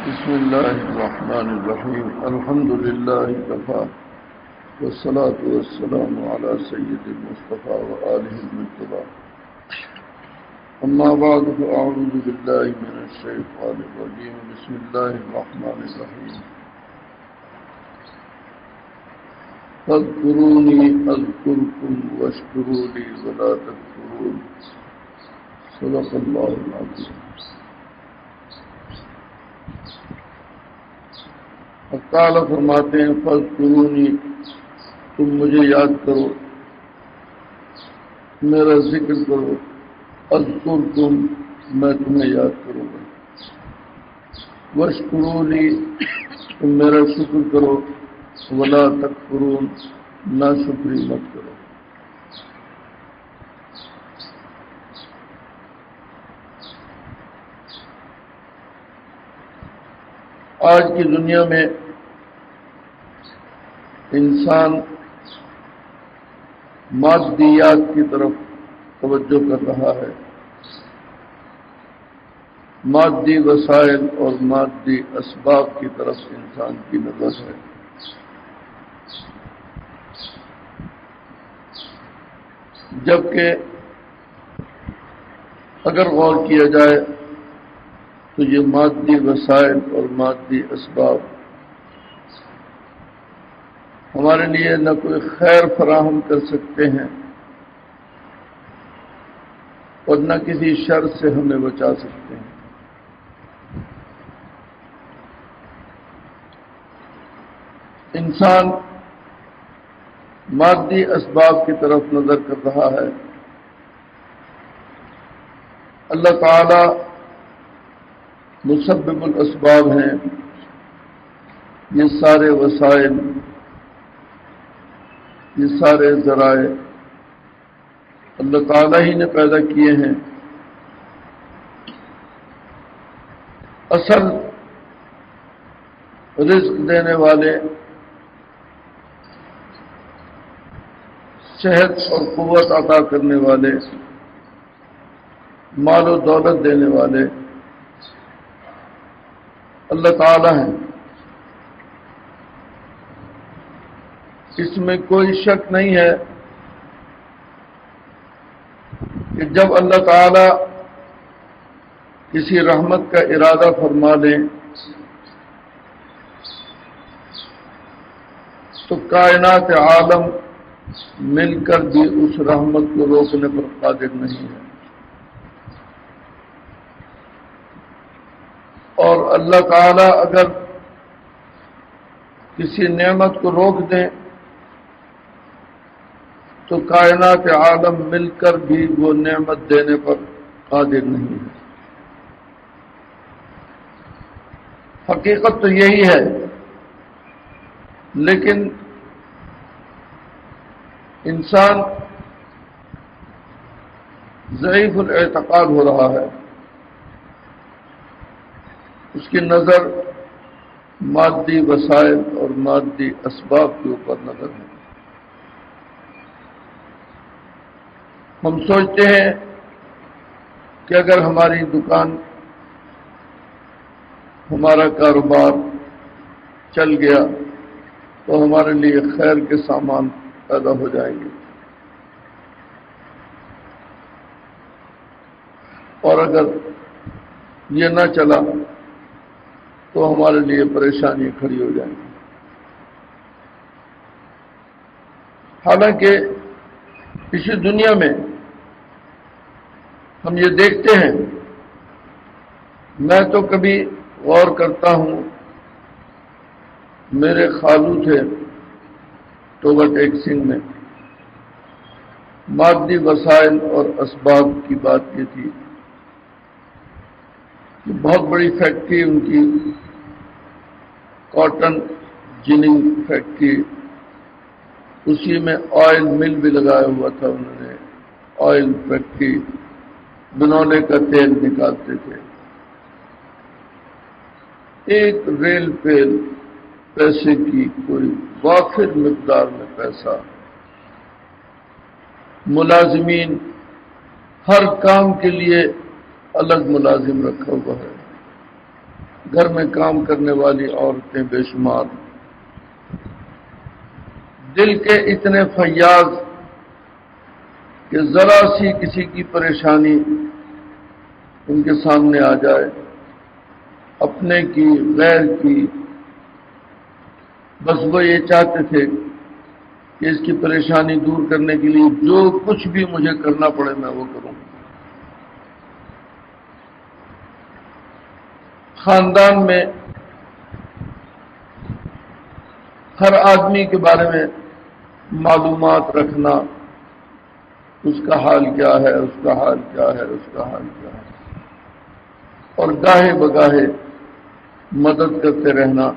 بسم الله الرحمن الرحيم الحمد لله كفى والصلاة والسلام على سيد المصطفى وآله المجتبى أما بعد فأعوذ بالله من الشيطان الرجيم بسم الله الرحمن الرحيم فاذكروني أذكركم واشكروا لي ولا تكفرون صدق الله العظيم. تعالیٰ فرماتے ہیں فاذکرونی، تم مجھے یاد کرو، میرا ذکر کرو، اذکرکم، میں تمہیں یاد کروں گا، واشکرونی، تم میرا شکر کرو، ولا تکفرون، ناشکری مت کرو. آج کی دنیا میں انسان مادیات کی طرف توجہ کر رہا ہے، مادی وسائل اور مادی اسباب کی طرف انسان کی نظر ہے. جبکہ اگر غور کیا جائے تو یہ مادی وسائل اور مادی اسباب ہمارے لیے نہ کوئی خیر فراہم کر سکتے ہیں اور نہ کسی شر سے ہمیں بچا سکتے ہیں. انسان مادی اسباب کی طرف نظر کر رہا ہے. اللہ تعالی مسبب الاسباب ہیں. یہ سارے وسائل، یہ سارے ذرائع اللہ تعالی ہی نے پیدا کیے ہیں. اصل رزق دینے والے، صحت اور قوت عطا کرنے والے، مال و دولت دینے والے اللہ تعالی ہیں. اس میں کوئی شک نہیں ہے کہ جب اللہ تعالی کسی رحمت کا ارادہ فرما لیں تو کائنات عالم مل کر بھی اس رحمت کو روکنے پر قادر نہیں ہے. اور اللہ تعالی اگر کسی نعمت کو روک دیں تو کائنات عالم مل کر بھی وہ نعمت دینے پر قادر نہیں ہے. حقیقت تو یہی ہے، لیکن انسان ضعیف الاعتقاد ہو رہا ہے. اس کی نظر مادی وسائل اور مادی اسباب کے اوپر نظر ہے. ہم سوچتے ہیں کہ اگر ہماری دکان، ہمارا کاروبار چل گیا تو ہمارے لیے خیر کے سامان پیدا ہو جائیں گے، اور اگر یہ نہ چلا تو ہمارے لیے پریشانی کھڑی ہو جائیں گی. حالانکہ اسی دنیا میں ہم یہ دیکھتے ہیں، میں تو کبھی غور کرتا ہوں، میرے خالو تھے ٹوبہ ٹیک سنگھ میں، مادی وسائل اور اسباب کی بات یہ تھی کہ بہت بڑی فیکٹری ان کی، کاٹن جننگ فیکٹری، اسی میں آئل مل بھی لگایا ہوا تھا انہوں نے. آئل فیکٹری، بنولے کا تیل نکالتے تھے. ایک ریل پیل پیسے کی کوئی وافر مقدار میں پیسہ، ملازمین، ہر کام کے لیے الگ ملازم رکھا ہوا ہے. گھر میں کام کرنے والی عورتیں بے شمار، دل کے اتنے فیاض کہ ذرا سی کسی کی پریشانی ان کے سامنے آ جائے، اپنے کی غیر کی، بس وہ یہ چاہتے تھے کہ اس کی پریشانی دور کرنے کے لیے جو کچھ بھی مجھے کرنا پڑے میں وہ کروں۔ خاندان میں ہر آدمی کے بارے میں معلومات رکھنا، اس کا حال کیا ہے، اس کا حال کیا ہے، اس کا حال کیا ہے، اور گاہے بگاہے مدد کرتے رہنا،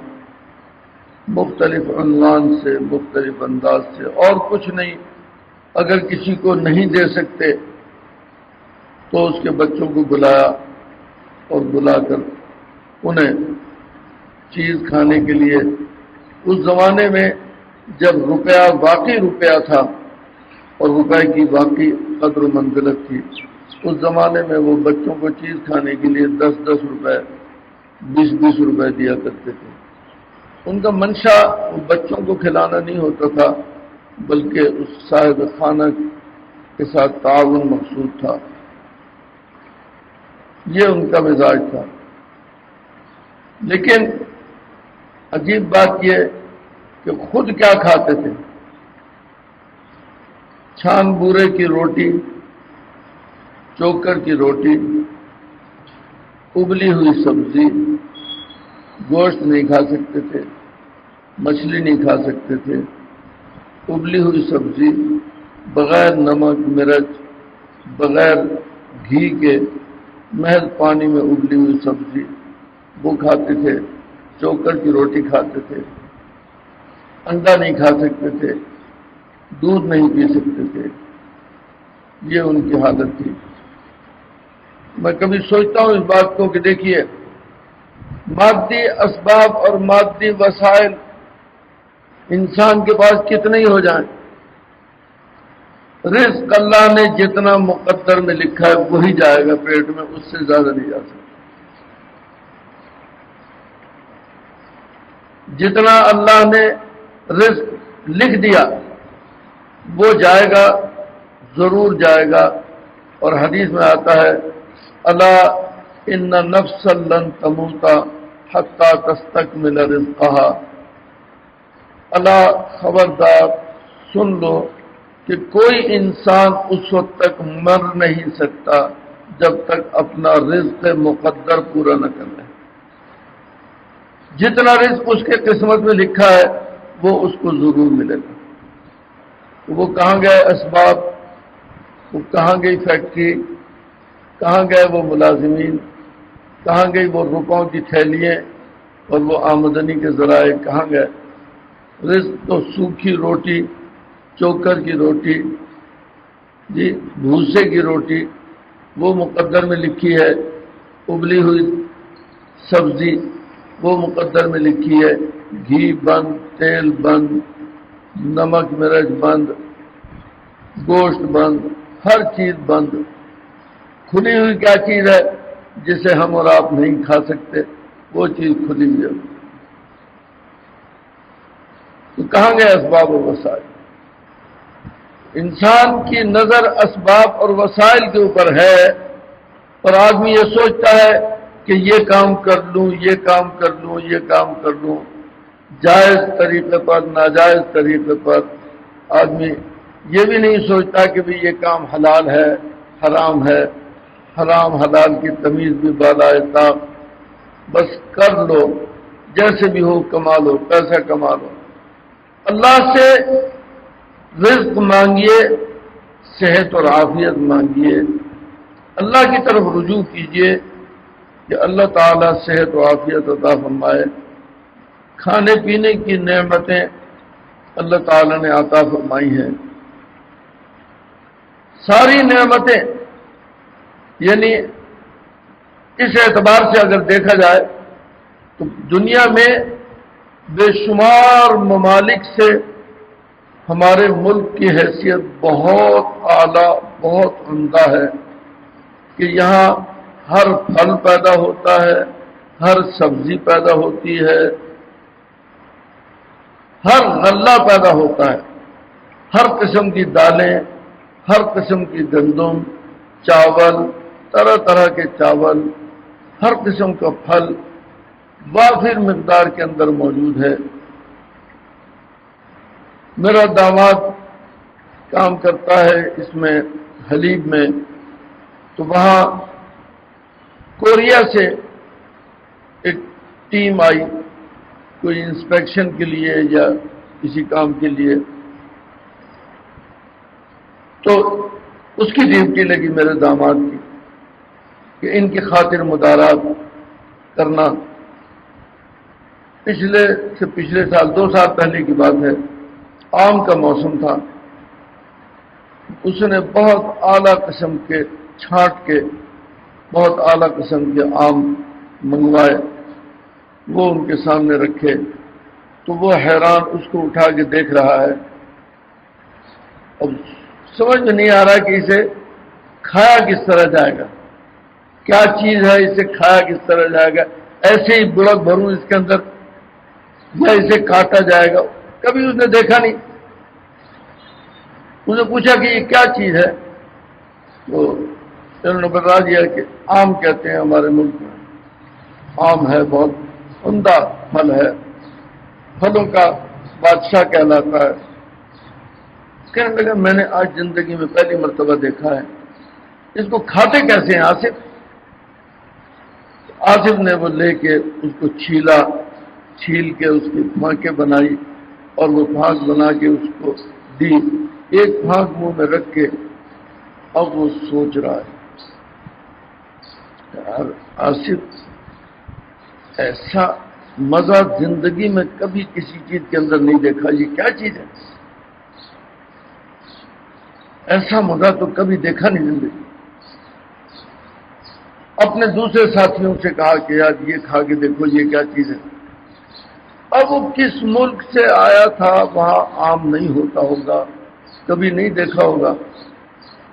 مختلف عنوان سے، مختلف انداز سے، اور کچھ نہیں۔ اگر کسی کو نہیں دے سکتے تو اس کے بچوں کو بلایا اور بلا کر انہیں چیز کھانے کے لیے، اس زمانے میں جب روپیہ واقعی روپیہ تھا اور روپے کی واقعی قدر و منزلت تھی، اس زمانے میں وہ بچوں کو چیز کھانے کے لیے 10-10 روپے، 20-20 روپے دیا کرتے تھے۔ ان کا منشا بچوں کو کھلانا نہیں ہوتا تھا، بلکہ اس صاحب خانہ کے ساتھ تعاون مقصود تھا۔ یہ ان کا مزاج تھا۔ لیکن عجیب بات یہ کہ خود کیا کھاتے تھے؟ چھان بورے کی روٹی، چوکر کی روٹی، ابلی ہوئی سبزی، گوشت نہیں کھا سکتے تھے، مچھلی نہیں کھا سکتے تھے، ابلی ہوئی سبزی بغیر نمک مرچ، بغیر گھی کے، محض پانی میں ابلی ہوئی سبزی وہ کھاتے تھے، چوکر کی روٹی کھاتے تھے، انڈا نہیں کھا سکتے تھے، دودھ نہیں پی سکتے تھے۔ یہ ان کی حالت تھی۔ میں کبھی سوچتا ہوں اس بات کو کہ دیکھیے، مادی اسباب اور مادی وسائل انسان کے پاس کتنے ہی ہو جائیں، رزق اللہ نے جتنا مقدر میں لکھا ہے وہی جائے گا پیٹ میں، اس سے زیادہ نہیں جا سکتا۔ جتنا اللہ نے رزق لکھ دیا وہ جائے گا، ضرور جائے گا۔ اور حدیث میں آتا ہے، الا ان نفسا لن تموت حتی تستکمل رزقها، الا خبردار سن لو کہ کوئی انسان اس وقت تک مر نہیں سکتا جب تک اپنا رزق مقدر پورا نہ کر لے۔ جتنا رزق اس کے قسمت میں لکھا ہے وہ اس کو ضرور ملے گا۔ وہ کہاں گئے اسباب، وہ کہاں گئی فیکٹری، کہاں گئے وہ ملازمین، کہاں گئی وہ روپوں کی تھیلیاں اور وہ آمدنی کے ذرائع کہاں گئے؟ رزق تو سوکھی روٹی، چوکر کی روٹی، جی بھوسے کی روٹی وہ مقدر میں لکھی ہے، ابلی ہوئی سبزی وہ مقدر میں لکھی ہے، گھی بند، تیل بند، نمک مرچ بند، گوشت بند، ہر چیز بند۔ کھلی ہوئی کیا چیز ہے جسے ہم اور آپ نہیں کھا سکتے؟ وہ چیز کھلی ہوئی ہے۔ تو کہاں گئے اسباب اور وسائل؟ انسان کی نظر اسباب اور وسائل کے اوپر ہے، اور آدمی یہ سوچتا ہے کہ یہ کام کر لوں، یہ کام کر لوں، یہ کام کر لوں، جائز طریقے پر، ناجائز طریقے پر۔ آدمی یہ بھی نہیں سوچتا کہ بھی یہ کام حلال ہے، حرام ہے، حرام حلال کی تمیز بھی بالائے طاق، بس کر لو، جیسے بھی ہو کما لو، پیسہ کما لو۔ اللہ سے رزق مانگیے، صحت اور عافیت مانگیے، اللہ کی طرف رجوع کیجیے کہ اللہ تعالیٰ صحت و عافیت عطا فرمائے۔ کھانے پینے کی نعمتیں اللہ تعالیٰ نے عطا فرمائی ہیں، ساری نعمتیں، یعنی اس اعتبار سے اگر دیکھا جائے تو دنیا میں بے شمار ممالک سے ہمارے ملک کی حیثیت بہت اعلیٰ، بہت عمدہ ہے کہ یہاں ہر پھل پیدا ہوتا ہے، ہر سبزی پیدا ہوتی ہے، ہر غلہ پیدا ہوتا ہے، ہر قسم کی دالیں، ہر قسم کی گندم، چاول، طرح طرح کے چاول، ہر قسم کا پھل وافر مقدار کے اندر موجود ہے۔ میرا داماد کام کرتا ہے اس میں حلیب میں، تو وہاں کوریا سے ایک ٹیم آئی کوئی انسپیکشن کے لیے یا کسی کام کے لیے، تو اس کی ڈیوٹی لگی میرے داماد کی کہ ان کی خاطر مدارات کرنا۔ پچھلے سال 2 سال پہلے کی بات ہے، آم کا موسم تھا، اس نے بہت اعلیٰ قسم کے چھانٹ کے بہت اعلیٰ قسم کے آم منگوائے، وہ ان کے سامنے رکھے، تو وہ حیران اس کو اٹھا کے دیکھ رہا ہے۔ اب سمجھ میں نہیں آ رہا کہ اسے کھایا کس طرح جائے گا، کیا چیز ہے، اسے کھایا کس طرح جائے گا، ایسے ہی بڑک بھروں اس کے اندر یا اسے کاٹا جائے گا، کبھی اس نے دیکھا نہیں۔ اس نے پوچھا کہ یہ کیا چیز ہے، تو انہوں نے بتا دیا کہ آم کہتے ہیں ہمارے ملک میں، آم ہے، بہت عمدہ پھل ہے، پھلوں کا بادشاہ کہلاتا ہے۔ کہنے لگا میں نے آج زندگی میں پہلی مرتبہ دیکھا ہے، اس کو کھاتے کیسے ہیں آصف؟ آصف نے وہ لے کے اس کو چھیلا، چھیل کے اس کی پھانکیں بنائی اور وہ پھانک بنا کے اس کو دی، ایک پھانک منہ میں رکھ کے اب وہ سوچ رہا ہے یار آصف ایسا مزہ زندگی میں کبھی کسی چیز کے اندر نہیں دیکھا، یہ کیا چیز ہے، ایسا مزہ تو کبھی دیکھا نہیں زندگی۔ اپنے دوسرے ساتھیوں سے کہا کہ یار یہ کھا کے دیکھو یہ کیا چیز ہے۔ اب وہ کس ملک سے آیا تھا، وہاں عام نہیں ہوتا ہوگا، کبھی نہیں دیکھا ہوگا،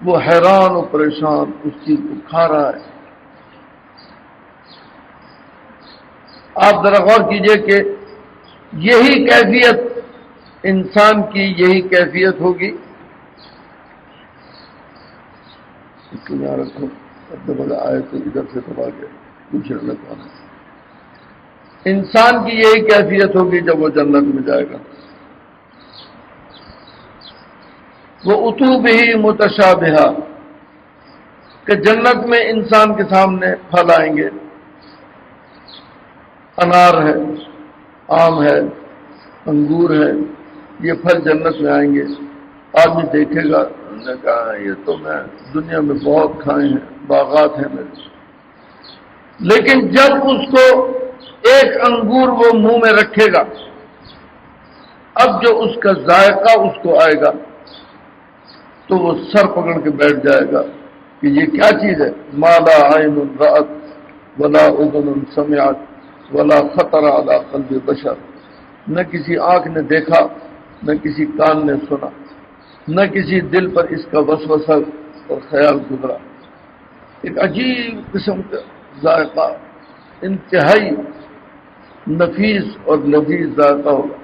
وہ حیران و پریشان اس چیز کو کھا رہا ہے۔ آپ ذرا غور کیجئے کہ یہی کیفیت انسان کی یہی کیفیت ہوگی، رکھو آئے تو ادھر سے دبا کے پوچھ لگا، انسان کی یہی کیفیت ہوگی جب وہ جنت میں جائے گا۔ وہ اتوب ہی متشابہہ، کہ جنت میں انسان کے سامنے پھل آئیں گے، انار ہے، آم ہے، انگور ہے، یہ پھل جنت میں آئیں گے۔ آدمی دیکھے گا، نے کہا یہ تو میں دنیا میں بہت کھائے ہیں، باغات ہیں میرے، لیکن جب اس کو ایک انگور وہ منہ میں رکھے گا، اب جو اس کا ذائقہ اس کو آئے گا تو وہ سر پکڑ کے بیٹھ جائے گا کہ یہ کیا چیز ہے، ما لا عین رأت ولا اذن سمعت ولا خطر علی قلب بشر، نہ کسی آنکھ نے دیکھا، نہ کسی کان نے سنا، نہ کسی دل پر اس کا وسوسہ اور خیال گزرا۔ ایک عجیب قسم کا ذائقہ، انتہائی نفیس اور لذیذ ذائقہ ہوگا۔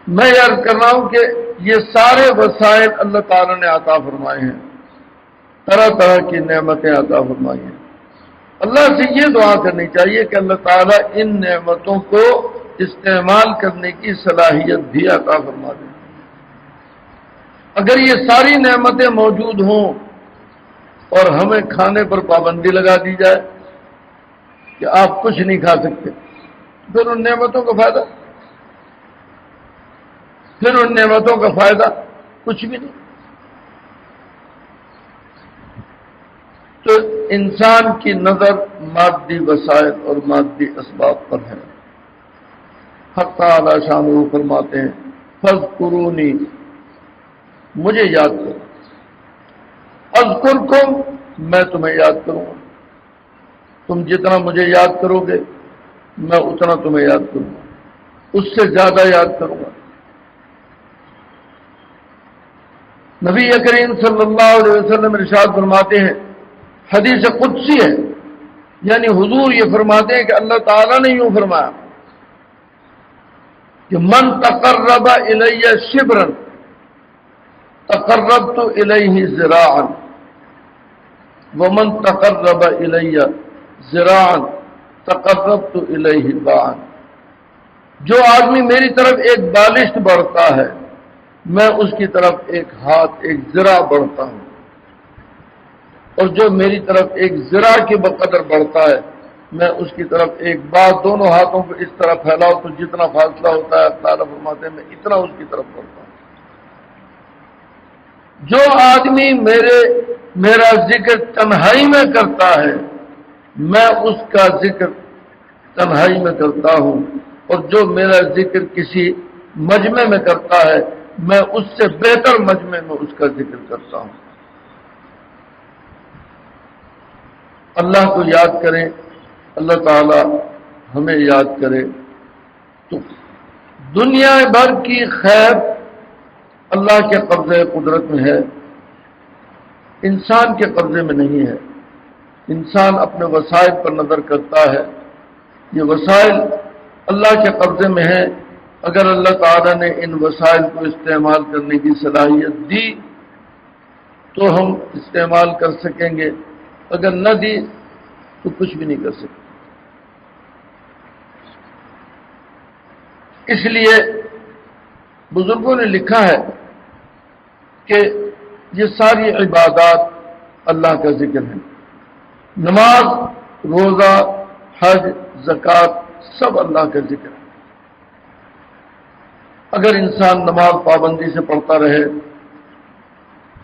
میں عرض کر رہا ہوں کہ یہ سارے وسائل اللہ تعالیٰ نے عطا فرمائے ہیں، طرح طرح کی نعمتیں عطا فرمائی ہیں۔ اللہ سے یہ دعا کرنی چاہیے کہ اللہ تعالیٰ ان نعمتوں کو استعمال کرنے کی صلاحیت بھی عطا فرما دیں۔ اگر یہ ساری نعمتیں موجود ہوں اور ہمیں کھانے پر پابندی لگا دی جائے کہ آپ کچھ نہیں کھا سکتے، پھر ان نعمتوں کا فائدہ، پھر ان نعمتوں کا فائدہ کچھ بھی نہیں۔ تو انسان کی نظر مادی وسائل اور مادی اسباب پر ہے۔ حق تعالی شان وہ فرماتے ہیں فاذکرونی، مجھے یاد کرو، اذکرکم، میں تمہیں یاد کروں گا، تم جتنا مجھے یاد کرو گے میں اتنا تمہیں یاد کروں گا، اس سے زیادہ یاد کروں گا۔ نبی کریم صلی اللہ علیہ وسلم ارشاد فرماتے ہیں حدیث قدسی ہے، یعنی حضور یہ فرماتے ہیں کہ اللہ تعالیٰ نے یوں فرمایا کہ من تقرب الی شبرا تقربت الیہ ذراعا ومن تقرب الی ذراعا تقربت الیہ باعا۔ جو آدمی میری طرف ایک بالشت بڑھتا ہے میں اس کی طرف ایک ہاتھ ایک ذراع بڑھتا ہوں، اور جو میری طرف ایک ذراع کے بقدر بڑھتا ہے میں اس کی طرف ایک بات دونوں ہاتھوں کو اس طرح پھیلاؤ تو جتنا فاصلہ ہوتا ہے تعالیٰ فرماتے ہیں میں اتنا اس کی طرف بڑھتا ہوں۔ جو آدمی میرا ذکر تنہائی میں کرتا ہے میں اس کا ذکر تنہائی میں کرتا ہوں، اور جو میرا ذکر کسی مجمع میں کرتا ہے میں اس سے بہتر مجمع میں اس کا ذکر کرتا ہوں۔ اللہ کو یاد کریں، اللہ تعالی ہمیں یاد کرے، تو دنیا بھر کی خیر اللہ کے قبضے قدرت میں ہے، انسان کے قبضے میں نہیں ہے۔ انسان اپنے وسائل پر نظر کرتا ہے، یہ وسائل اللہ کے قبضے میں ہیں۔ اگر اللہ تعالیٰ نے ان وسائل کو استعمال کرنے کی صلاحیت دی تو ہم استعمال کر سکیں گے، اگر نہ دی تو کچھ بھی نہیں کر سکتے۔ اس لیے بزرگوں نے لکھا ہے کہ یہ ساری عبادات اللہ کا ذکر ہے، نماز، روزہ، حج، زکوٰۃ سب اللہ کا ذکر ہے۔ اگر انسان نماز پابندی سے پڑھتا رہے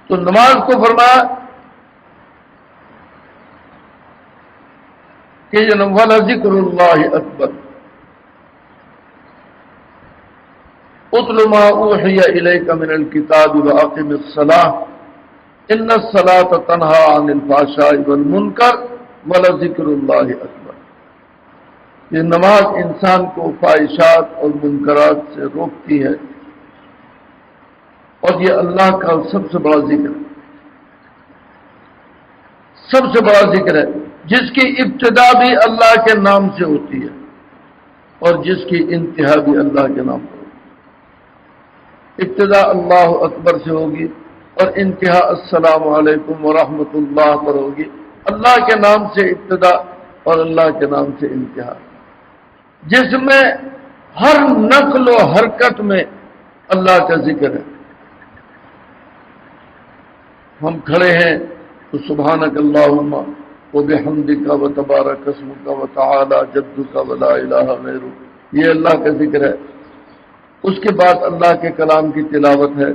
تو نماز کو فرمایا کہ یہ وَلَذِكْرُ اللَّهِ أَكْبَرُ اُتْلُ مَا أُوحِيَ إِلَيْكَ مِنَ الْكِتَابِ وَأَقِمِ الصَّلَاةَ إِنَّ الصَّلَاةَ تَنْهَى عَنِ الْفَحْشَاءِ وَالْمُنكَرِ وَلَذِكْرُ اللَّهِ أَكْبَرُ۔ یہ نماز انسان کو فاحشات اور منکرات سے روکتی ہے، اور یہ اللہ کا سب سے بڑا ذکر ہے، سب سے بڑا ذکر ہے، جس کی ابتدا بھی اللہ کے نام سے ہوتی ہے اور جس کی انتہا بھی اللہ کے نام پر ہوگی۔ ابتدا اللہ اکبر سے ہوگی اور انتہا السلام علیکم ورحمۃ اللہ پر ہوگی۔ اللہ کے نام سے ابتدا اور اللہ کے نام سے انتہا، جس میں ہر نقل و حرکت میں اللہ کا ذکر ہے۔ ہم کھڑے ہیں تو سبحانک اللہم وبحمدک وتبارک اسمک وتعالی جدک ولا الہ غیرک، یہ اللہ کا ذکر ہے۔ اس کے بعد اللہ کے کلام کی تلاوت ہے،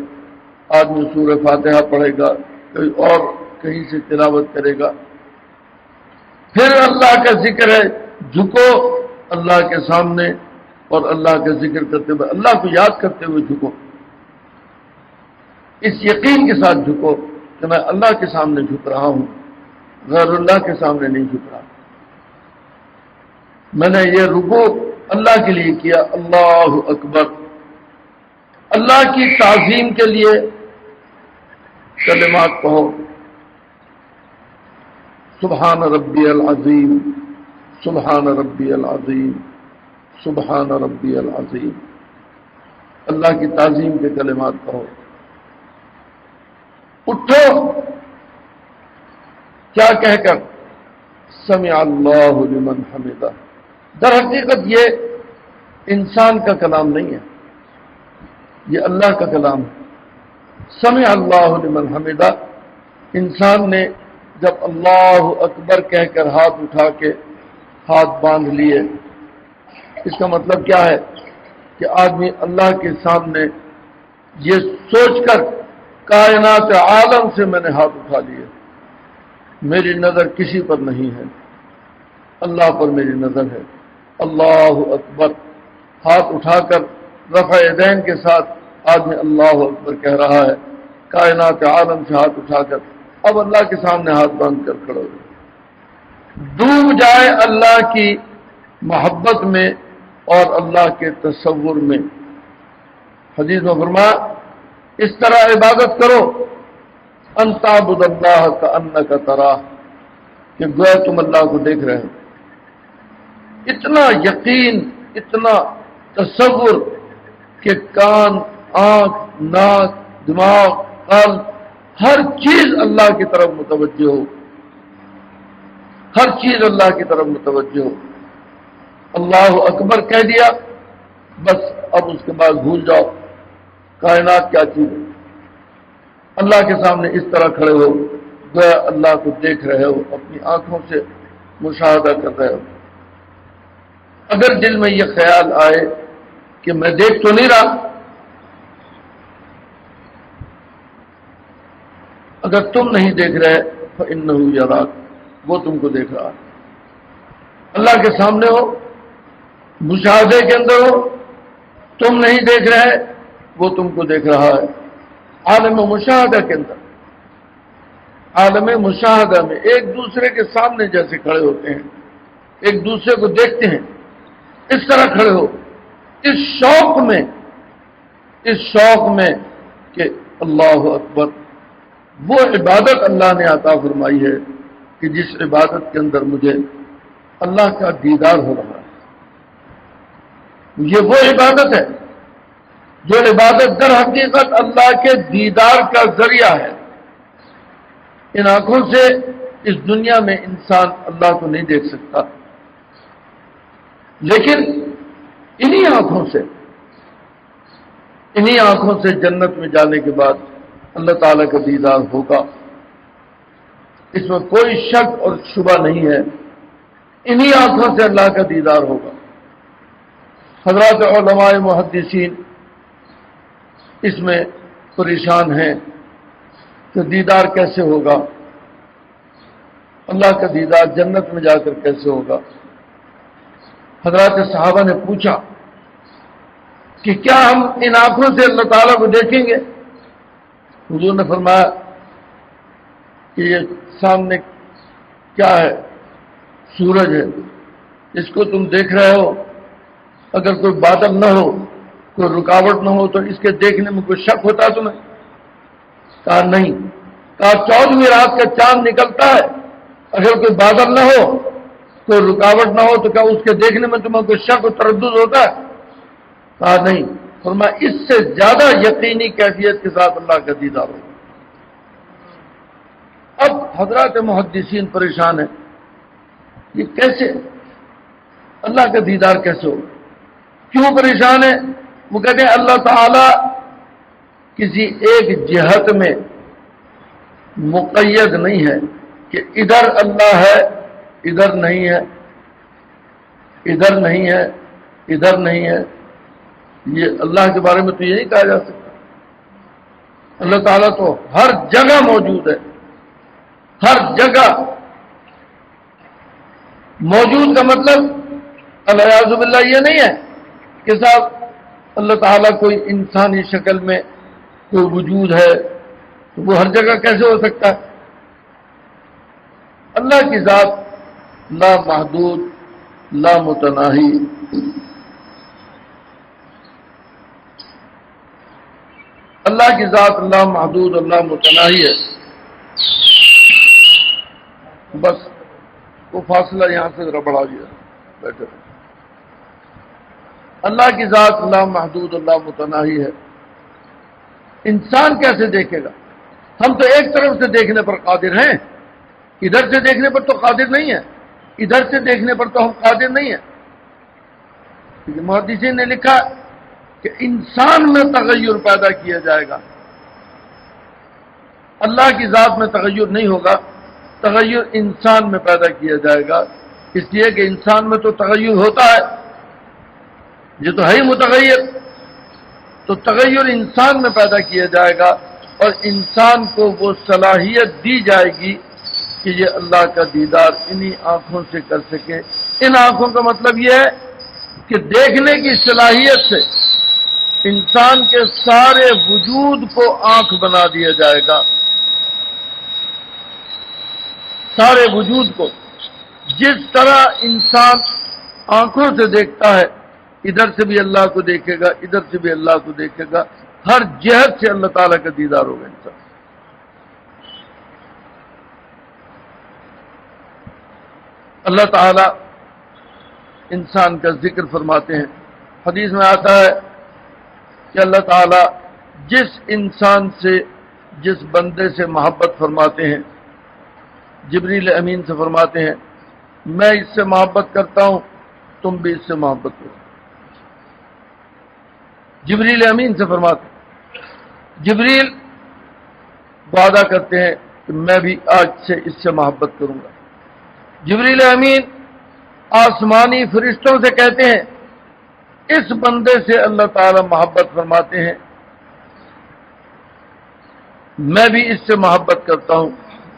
آدمی سورہ فاتحہ پڑھے گا، کوئی اور کہیں سے تلاوت کرے گا۔ پھر اللہ کا ذکر ہے، جھکو اللہ کے سامنے اور اللہ کا ذکر کرتے ہوئے، اللہ کو یاد کرتے ہوئے جھکو، اس یقین کے ساتھ جھکو کہ میں اللہ کے سامنے جھک رہا ہوں، غیر اللہ کے سامنے نہیں جھک رہا۔ میں نے یہ رکوع اللہ کے لیے کیا، اللہ اکبر، اللہ کی تعظیم کے لیے کلمات کہو، سبحان ربی العظیم، سبحان ربی العظیم، سبحان ربی العظیم، اللہ کی تعظیم کے کلمات کہو۔ اٹھو، کیا کہہ کر؟ سمع اللہ لمن حمدہ۔ در حقیقت یہ انسان کا کلام نہیں ہے، یہ اللہ کا کلام ہے۔ سمع اللہ لمن حمدہ، انسان نے جب اللہ اکبر کہہ کر ہاتھ اٹھا کے ہاتھ باندھ لیے، اس کا مطلب کیا ہے کہ آدمی اللہ کے سامنے یہ سوچ کر کائنات عالم سے میں نے ہاتھ اٹھا لیے، میری نظر کسی پر نہیں ہے، اللہ پر میری نظر ہے۔ اللہ اکبر، ہاتھ اٹھا کر رفع یدین کے ساتھ آدمی اللہ اکبر کہہ رہا ہے، کائنات عالم سے ہاتھ اٹھا کر، اب اللہ کے سامنے ہاتھ باندھ کر کھڑو، ڈوب جائے اللہ کی محبت میں اور اللہ کے تصور میں۔ حدیث میں فرمایا اس طرح عبادت کرو، ان تعبد اللہ کأنک تراہ، کہ گویا تم اللہ کو دیکھ رہے ہو. اتنا یقین، اتنا تصور کہ کان، آنکھ، ناک، دماغ، قلب، ہر چیز اللہ کی طرف متوجہ ہو، ہر چیز اللہ کی طرف متوجہ ہو. اللہ اکبر کہہ دیا، بس اب اس کے بعد بھول جاؤ کائنات کیا چیز ہے. اللہ کے سامنے اس طرح کھڑے ہو گویا اللہ کو دیکھ رہے ہو، اپنی آنکھوں سے مشاہدہ کر رہے ہو. اگر دل میں یہ خیال آئے کہ میں دیکھ تو نہیں رہا، اگر تم نہیں دیکھ رہے فإنہ یراک، وہ تم کو دیکھ رہا. اللہ کے سامنے ہو، مشاہدے کے اندر ہو، تم نہیں دیکھ رہے، وہ تم کو دیکھ رہا ہے. عالم مشاہدہ کے اندر، عالم مشاہدہ میں ایک دوسرے کے سامنے جیسے کھڑے ہوتے ہیں، ایک دوسرے کو دیکھتے ہیں، اس طرح کھڑے ہو، اس شوق میں کہ اللہ اکبر. وہ عبادت اللہ نے عطا فرمائی ہے کہ جس عبادت کے اندر مجھے اللہ کا دیدار ہو رہا ہے. یہ وہ عبادت ہے جو عبادت در حقیقت اللہ کے دیدار کا ذریعہ ہے. ان آنکھوں سے اس دنیا میں انسان اللہ کو نہیں دیکھ سکتا، لیکن انہی آنکھوں سے جنت میں جانے کے بعد اللہ تعالیٰ کا دیدار ہوگا. اس میں کوئی شک اور شبہ نہیں ہے، انہی آنکھوں سے اللہ کا دیدار ہوگا. حضرات علماء محدثین اس میں پریشان ہیں کہ دیدار کیسے ہوگا، اللہ کا دیدار جنت میں جا کر کیسے ہوگا. حضرات صحابہ نے پوچھا کہ کیا ہم ان آنکھوں سے اللہ تعالیٰ کو دیکھیں گے؟ حضور نے فرمایا کہ یہ سامنے کیا ہے؟ سورج ہے، اس کو تم دیکھ رہے ہو، اگر کوئی بادل نہ ہو، کوئی رکاوٹ نہ ہو تو اس کے دیکھنے میں کوئی شک ہوتا تمہیں؟ کہا نہیں. کہا 14ویں رات کا چاند نکلتا ہے، اگر کوئی بادل نہ ہو، کوئی رکاوٹ نہ ہو تو کیا اس کے دیکھنے میں تمہیں کوئی شک و تردد ہوتا ہے؟ کہا نہیں. فرمایا اس سے زیادہ یقینی کیفیت کے ساتھ اللہ کا دیدار ہوگا. اب حضرات محدثین پریشان ہیں، یہ کیسے اللہ کا دیدار کیسے ہوگا؟ کیوں پریشان ہے؟ وہ کہتے ہیں اللہ تعالی کسی ایک جہت میں مقید نہیں ہے کہ ادھر اللہ ہے، ادھر نہیں ہے، ادھر نہیں ہے، ادھر نہیں ہے. یہ اللہ کے بارے میں تو یہ نہیں کہا جا سکتا. اللہ تعالیٰ تو ہر جگہ موجود ہے، ہر جگہ موجود کا مطلب الیاذ باللہ یہ نہیں ہے کہ صاحب اللہ تعالیٰ کوئی انسانی شکل میں کوئی وجود ہے تو وہ ہر جگہ کیسے ہو سکتا ہے؟ اللہ کی ذات لا محدود، لا متناہی. اللہ کی ذات لا محدود اللہ متناہی ہے. بس وہ فاصلہ یہاں سے ذرا بڑھا دیا، بیٹھے. اللہ کی ذات لا محدود اللہ متناہی ہے. انسان کیسے دیکھے گا؟ ہم تو ایک طرف سے دیکھنے پر قادر ہیں، ادھر سے دیکھنے پر تو قادر نہیں ہے، ادھر سے دیکھنے پر تو ہم قادر نہیں ہیں. محدثین نے لکھا کہ انسان میں تغیر پیدا کیا جائے گا، اللہ کی ذات میں تغیر نہیں ہوگا، تغیر انسان میں پیدا کیا جائے گا. اس لیے کہ انسان میں تو تغیر ہوتا ہے، یہ تو ہے ہی متغیر، تو تغیر انسان میں پیدا کیا جائے گا اور انسان کو وہ صلاحیت دی جائے گی کہ یہ اللہ کا دیدار انہی آنکھوں سے کر سکے. ان آنکھوں کا مطلب یہ ہے کہ دیکھنے کی صلاحیت سے انسان کے سارے وجود کو آنکھ بنا دیا جائے گا. سارے وجود کو جس طرح انسان آنکھوں سے دیکھتا ہے، ادھر سے بھی اللہ کو دیکھے گا، ادھر سے بھی اللہ کو دیکھے گا، ہر جہت سے اللہ تعالیٰ کا دیدار ہوگا انسان. اللہ تعالی انسان کا ذکر فرماتے ہیں. حدیث میں آتا ہے کہ اللہ تعالی جس انسان سے جس بندے سے محبت فرماتے ہیں، جبریل امین سے فرماتے ہیں میں اس سے محبت کرتا ہوں تم بھی اس سے محبت کرو. جبریل امین سے فرماتے ہیں. جبریل وعدہ کرتے ہیں کہ میں بھی آج سے اس سے محبت کروں گا. جبریل امین آسمانی فرشتوں سے کہتے ہیں اس بندے سے اللہ تعالی محبت فرماتے ہیں میں بھی اس سے محبت کرتا ہوں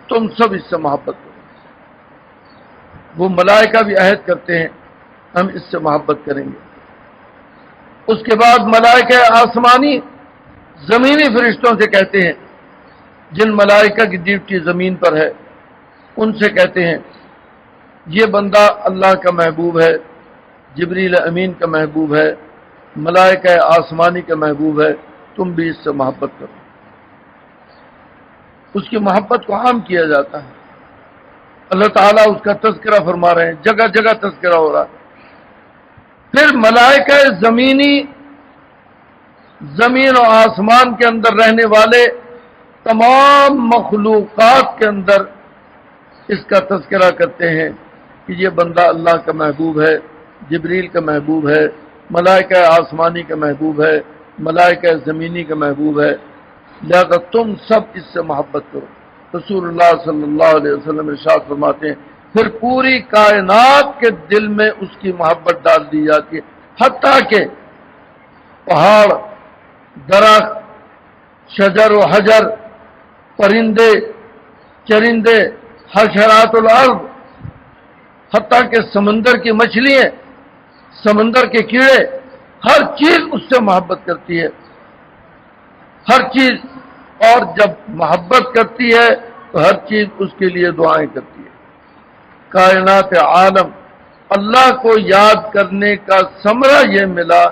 تم سب اس سے محبت کرو. وہ ملائکہ بھی عہد کرتے ہیں ہم اس سے محبت کریں گے. اس کے بعد ملائکہ آسمانی زمینی فرشتوں سے کہتے ہیں جن ملائکہ کی ڈیوٹی زمین پر ہے ان سے کہتے ہیں یہ بندہ اللہ کا محبوب ہے، جبریل امین کا محبوب ہے، ملائکہ آسمانی کا محبوب ہے، تم بھی اس سے محبت کرو. اس کی محبت کو عام کیا جاتا ہے. اللہ تعالیٰ اس کا تذکرہ فرما رہے ہیں، جگہ جگہ تذکرہ ہو رہا ہے. پھر ملائکہ زمینی زمین و آسمان کے اندر رہنے والے تمام مخلوقات کے اندر اس کا تذکرہ کرتے ہیں کہ یہ بندہ اللہ کا محبوب ہے، جبریل کا محبوب ہے، ملائکہ آسمانی کا محبوب ہے، ملائکہ زمینی کا محبوب ہے، لہذا تم سب اس سے محبت کرو. رسول اللہ صلی اللہ علیہ وسلم ارشاد فرماتے ہیں پھر پوری کائنات کے دل میں اس کی محبت ڈال دی جاتی ہے، حتیٰ کہ پہاڑ، درخت، شجر و حجر، پرندے چرندے، حشرات الارض، حتیٰ کہ سمندر کی مچھلیاں، سمندر کے کیڑے، ہر چیز اس سے محبت کرتی ہے، ہر چیز. اور جب محبت کرتی ہے تو ہر چیز اس کے لیے دعائیں کرتی ہے. کائنات عالم اللہ کو یاد کرنے کا ثمرہ یہ ملا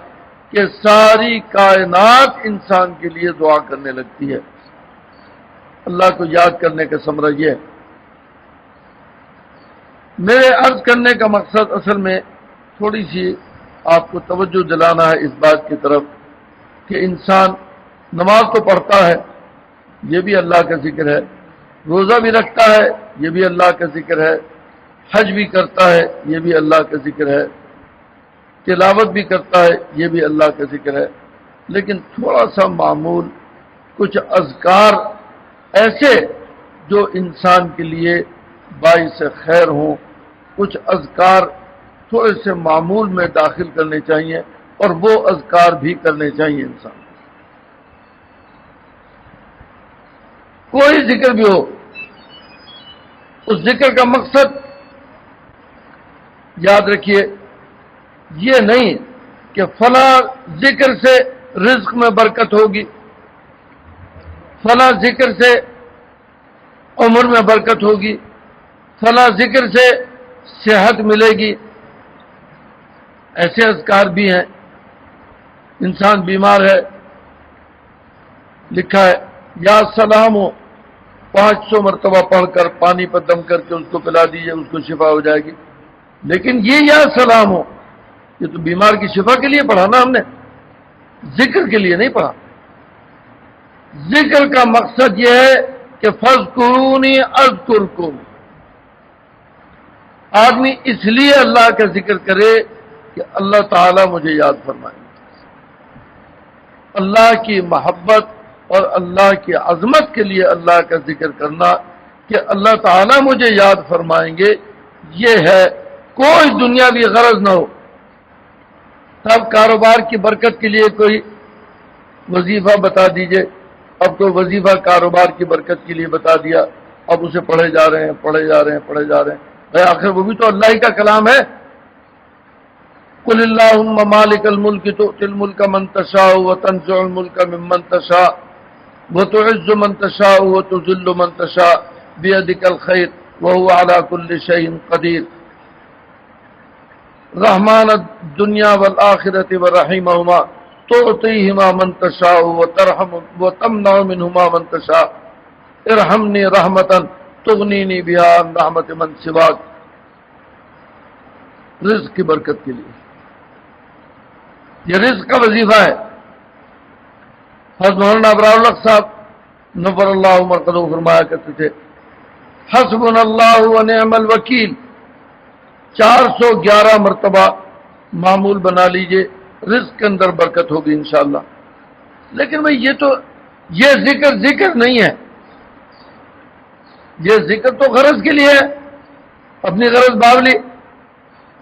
کہ ساری کائنات انسان کے لیے دعا کرنے لگتی ہے. اللہ کو یاد کرنے کا ثمرہ یہ ہے. میرے عرض کرنے کا مقصد اصل میں تھوڑی سی آپ کو توجہ دلانا ہے اس بات کی طرف کہ انسان نماز تو پڑھتا ہے، یہ بھی اللہ کا ذکر ہے، روزہ بھی رکھتا ہے، یہ بھی اللہ کا ذکر ہے، حج بھی کرتا ہے، یہ بھی اللہ کا ذکر ہے، تلاوت بھی کرتا ہے، یہ بھی اللہ کا ذکر ہے. لیکن تھوڑا سا معمول کچھ اذکار ایسے جو انسان کے لیے باعث خیر ہوں، کچھ اذکار تھوڑے سے معمول میں داخل کرنے چاہیے اور وہ اذکار بھی کرنے چاہیے انسان. کوئی ذکر بھی ہو، اس ذکر کا مقصد یاد رکھیے یہ نہیں کہ فلاں ذکر سے رزق میں برکت ہوگی، فلاں ذکر سے عمر میں برکت ہوگی، فلاں ذکر سے صحت ملے گی. ایسے اذکار بھی ہیں. انسان بیمار ہے، لکھا ہے یا سلام ہو 500 مرتبہ پڑھ کر پانی پر دم کر کے اس کو پلا دیجئے، اس کو شفا ہو جائے گی. لیکن یہ یا سلام ہو یہ تو بیمار کی شفا کے لیے پڑھا نا ہم نے، ذکر کے لیے نہیں پڑھا. ذکر کا مقصد یہ ہے کہ فاذکرونی اذکرکم. آدمی اس لیے اللہ کا ذکر کرے کہ اللہ تعالیٰ مجھے یاد فرمائے. اللہ کی محبت اور اللہ کی عظمت کے لیے اللہ کا ذکر کرنا کہ اللہ تعالیٰ مجھے یاد فرمائیں گے، یہ ہے. کوئی دنیاوی غرض نہ ہو. اب کاروبار کی برکت کے لیے کوئی وظیفہ بتا دیجئے. اب تو وظیفہ کاروبار کی برکت کے لیے بتا دیا، اب اسے پڑھے جا رہے ہیں پڑھے جا رہے ہیں پڑھے جا رہے ہیں. بھائی آخر وہ بھی تو اللہ ہی کا کلام ہے. قل اللہم مالک الملک تؤتی الملک من تشاء وتنزع الملک ممن تشاء وتعز من تشاء وتذل من تشاء بیدک الخیر وهو على كل شيء قدیر. رحمان الدنیا والآخرة ورحیمہما تعطیہما من تشاء وتمنع منہما من تشاء. ارحمنی رحمتا تغنینی بها عن رحمت من سواک. رزق کی برکت کے لیے. یہ رزق کا وظیفہ ہے. حضرت مولانا ابرار الحق صاحب نور اللہ مرقدہ فرمایا کرتے تھے حسبنا اللہ و نعم الوکیل. 411 مرتبہ معمول بنا لیجئے, رزق کے اندر برکت ہوگی انشاءاللہ. لیکن بھئی یہ ذکر نہیں ہے. یہ ذکر تو غرض کے لیے ہے, اپنی غرض باولی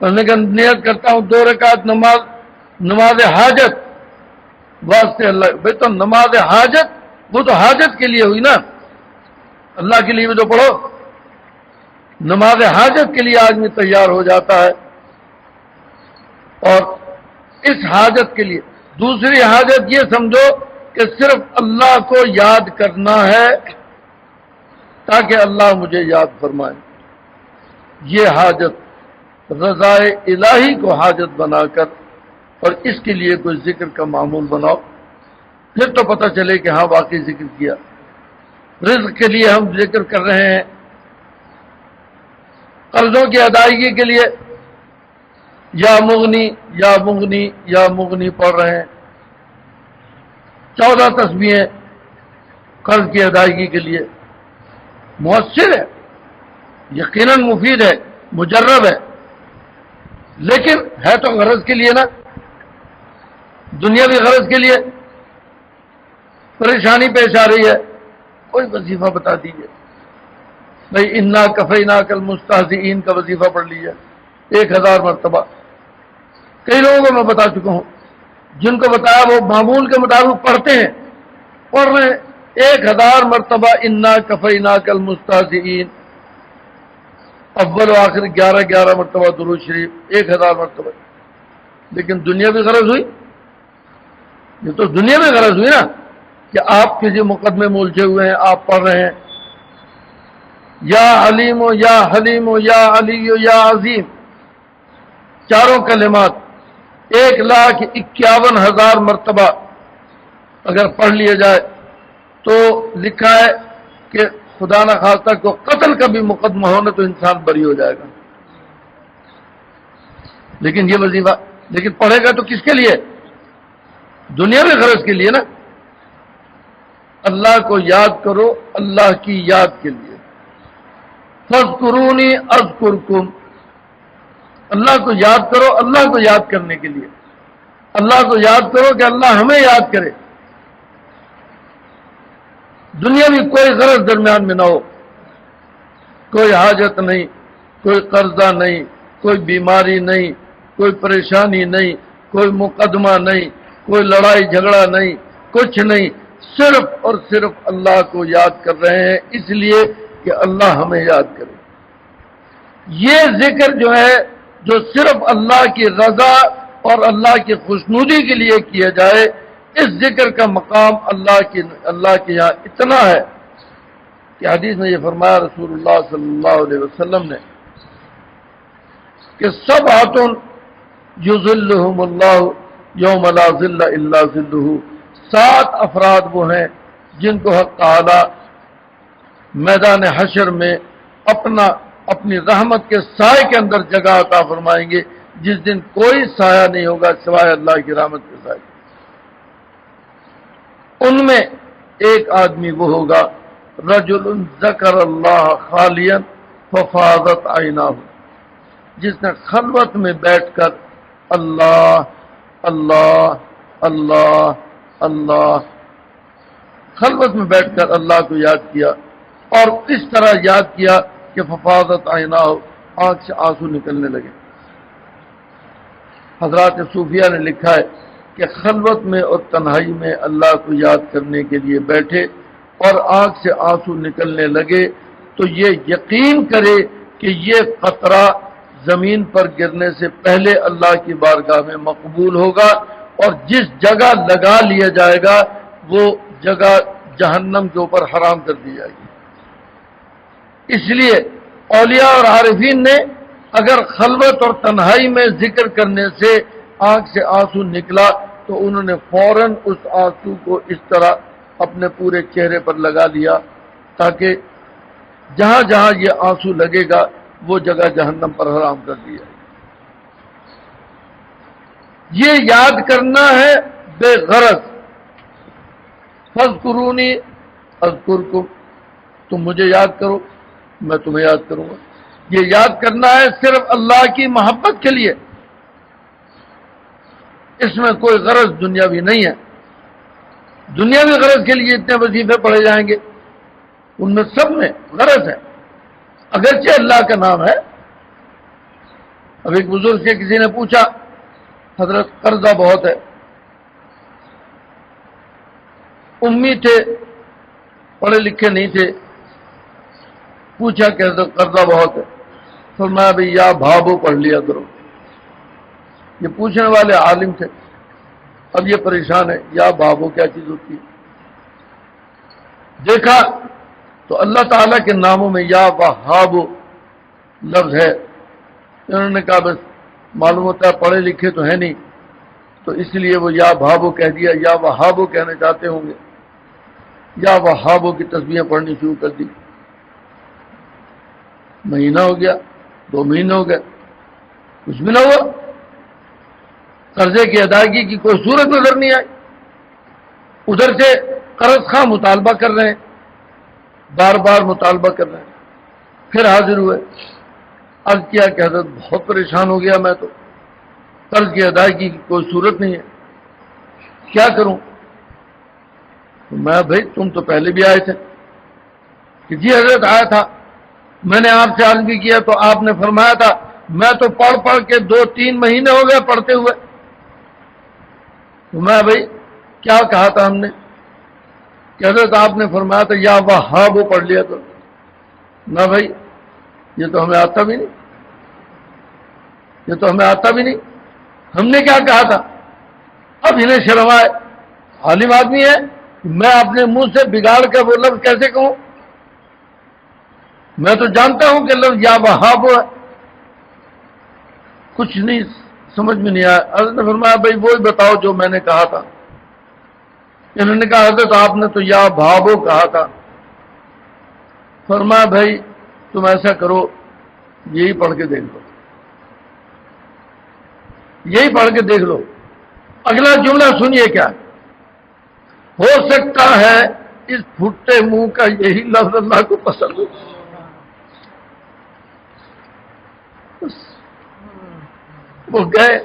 پڑھنے کا نیت کرتا ہوں 2 رکعت نماز حاجت واسطے اللہ. بھئی تو نماز حاجت وہ تو حاجت کے لیے ہوئی نا, اللہ کے لیے بھی تو پڑھو. نماز حاجت کے لیے آدمی تیار ہو جاتا ہے, اور اس حاجت کے لیے دوسری حاجت یہ سمجھو کہ صرف اللہ کو یاد کرنا ہے تاکہ اللہ مجھے یاد فرمائے. یہ حاجت رضائے الہی کو حاجت بنا کر اور اس کے لیے کوئی ذکر کا معمول بناؤ, پھر تو پتہ چلے کہ ہاں واقعی ذکر کیا. رزق کے لیے ہم ذکر کر رہے ہیں, قرضوں کی ادائیگی کے لیے یا مغنی یا مغنی یا مغنی پڑھ رہے ہیں. 14 تسبیحیں قرض کی ادائیگی کے لیے مؤثر ہے, یقیناً مفید ہے, مجرب ہے, لیکن ہے تو غرض کے لیے نا, دنیاوی غرض کے لیے. پریشانی پیش آ رہی ہے, کوئی وظیفہ بتا دیجیے. بھائی انا کفینا کل مستہزئین کا وظیفہ پڑھ لیجیے 1000 مرتبہ. کئی لوگوں کو میں بتا چکا ہوں, جن کو بتایا وہ معمول کے مطابق پڑھتے ہیں, پڑھ رہے ہیں 1000 مرتبہ انا کفینا کل مستہزئین. اول و آخر 11 مرتبہ درود شریف 1000 مرتبہ. لیکن دنیا بھی غرض ہوئی, یہ تو دنیا میں غرض ہوئی نا کہ آپ کسی مقدمے میں الجھے ہوئے ہیں, آپ پڑھ رہے ہیں یا علیم و یا حلیم و یا علی و یا عظیم. چاروں کلمات 1,51,000 مرتبہ اگر پڑھ لیا جائے تو لکھا ہے کہ خدا نہ خواستہ کو قتل کا بھی مقدمہ ہونا تو انسان بری ہو جائے گا. لیکن یہ وظیفہ, لیکن پڑھے گا تو کس کے لیے؟ دنیا میں غرض کے لیے نا. اللہ کو یاد کرو اللہ کی یاد کے لیے. فاذکرونی اذکرکم. اللہ کو یاد کرو اللہ کو یاد کرنے کے لیے. اللہ کو یاد کرو کہ اللہ ہمیں یاد کرے. دنیا میں کوئی غرض درمیان میں نہ ہو, کوئی حاجت نہیں, کوئی قرضہ نہیں, کوئی بیماری نہیں, کوئی پریشانی نہیں, کوئی مقدمہ نہیں, کوئی لڑائی جھگڑا نہیں, کچھ نہیں. صرف اور صرف اللہ کو یاد کر رہے ہیں اس لیے کہ اللہ ہمیں یاد کرے. یہ ذکر جو ہے جو صرف اللہ کی رضا اور اللہ کی خوشنودی کے لیے کیا جائے, اس ذکر کا مقام اللہ کے یہاں اتنا ہے کہ حدیث میں یہ فرمایا رسول اللہ صلی اللہ علیہ وسلم نے کہ سبعۃ یظلھم اللہ یوم لا ظل الا ظلہ. 7 افراد وہ ہیں جن کو حق تعالی میدان حشر میں اپنی رحمت کے سائے کے اندر جگہ عطا فرمائیں گے, جس دن کوئی سایہ نہیں ہوگا سوائے اللہ کی رحمت کے سائے. ان میں ایک آدمی وہ ہوگا رجل ذکر اللہ خالیا ففاضت عیناہ, جس نے خلوت میں بیٹھ کر اللہ اللہ اللہ اللہ, خلوت میں بیٹھ کر اللہ کو یاد کیا, اور اس طرح یاد کیا کہ ففاضت عیناہ, آنکھ سے آنسو نکلنے لگے. حضرات صوفیہ نے لکھا ہے کہ خلوت میں اور تنہائی میں اللہ کو یاد کرنے کے لیے بیٹھے اور آنکھ سے آنسو نکلنے لگے تو یہ یقین کرے کہ یہ قطرہ زمین پر گرنے سے پہلے اللہ کی بارگاہ میں مقبول ہوگا, اور جس جگہ لگا لیا جائے گا وہ جگہ جہنم کے اوپر حرام کر دی جائے گی. اس لیے اولیاء اور عارفین نے اگر خلوت اور تنہائی میں ذکر کرنے سے آنکھ سے آنسو نکلا تو انہوں نے فوراً اس آنسو کو اس طرح اپنے پورے چہرے پر لگا لیا تاکہ جہاں جہاں یہ آنسو لگے گا وہ جگہ جہنم پر حرام کر دی جائے. یہ یاد کرنا ہے بے غرض. فاذکرونی اذکرکم، تم مجھے یاد کرو میں تمہیں یاد کروں گا. یہ یاد کرنا ہے صرف اللہ کی محبت کے لیے، اس میں کوئی غرض دنیاوی نہیں ہے. دنیاوی غرض کے لیے اتنے وظیفے پڑھے جائیں گے، ان میں سب میں غرض ہے، اگرچہ اللہ کا نام ہے. اب ایک بزرگ سے کسی نے پوچھا، حضرت قرضہ بہت ہے، امی تھے، پڑھے لکھے نہیں تھے، پوچھا کہ حضرت قرضہ بہت ہے، فرمایا بھائی یا بھابو پڑھ لیا کرو. یہ پوچھنے والے عالم تھے، اب یہ پریشان ہے یا بھابو کیا چیز ہوتی ہے. دیکھا تو اللہ تعالیٰ کے ناموں میں یا وہاب لفظ ہے. انہوں نے کہا بس معلوم ہوتا ہے پڑھے لکھے تو ہے نہیں، تو اس لیے وہ یا بھابو کہہ دیا، یا وہابو کہنا چاہتے ہوں گے. یا وہابو کی تسبیحیں پڑھنی شروع کر دی. مہینہ ہو گیا، 2 مہینے ہو گئے، کچھ بھی نہ ہوا. قرضے کی ادائیگی کی کوئی صورت نظر نہیں آئی. ادھر سے قرض خواہ مطالبہ کر رہے ہیں، بار بار مطالبہ کر رہے ہیں. پھر حاضر ہوئے، عرض کیا کہ حضرت بہت پریشان ہو گیا میں، تو قرض کی ادائیگی کی کوئی صورت نہیں ہے، کیا کروں؟ میں بھائی تم تو پہلے بھی آئے تھے. کہ جی حضرت آیا تھا، میں نے آپ سے عرض بھی کیا تو آپ نے فرمایا تھا. میں تو پڑھ پڑھ کے 2-3 مہینے ہو گئے پڑھتے ہوئے. تو میں بھائی کیا کہا تھا ہم نے؟ کہ حضرت آپ نے فرمایا تھا یا وہاب پڑھ لیا تو. نہ بھائی یہ تو ہمیں آتا بھی نہیں، یہ تو ہمیں آتا بھی نہیں. ہم نے کیا کہا تھا؟ اب انہیں شرم آئے، عالم آدمی ہے، میں اپنے منہ سے بگاڑ کر وہ لفظ کیسے کہوں؟ میں تو جانتا ہوں کہ لفظ یا وہاب ہے. کچھ نہیں سمجھ میں نہیں آیا. حضرت نے فرمایا بھائی وہی بتاؤ جو میں نے کہا تھا. انہوں نے کہا حضرت آپ نے تو یا بھابو کہا تھا. فرمایا بھائی تم ایسا کرو، یہی پڑھ کے دیکھ لو، یہی پڑھ کے دیکھ لو. اگلا جملہ سنیے کیا ہو سکتا ہے اس پھٹے منہ کا یہی لفظ اللہ کو پسند ہو. وہ گئے،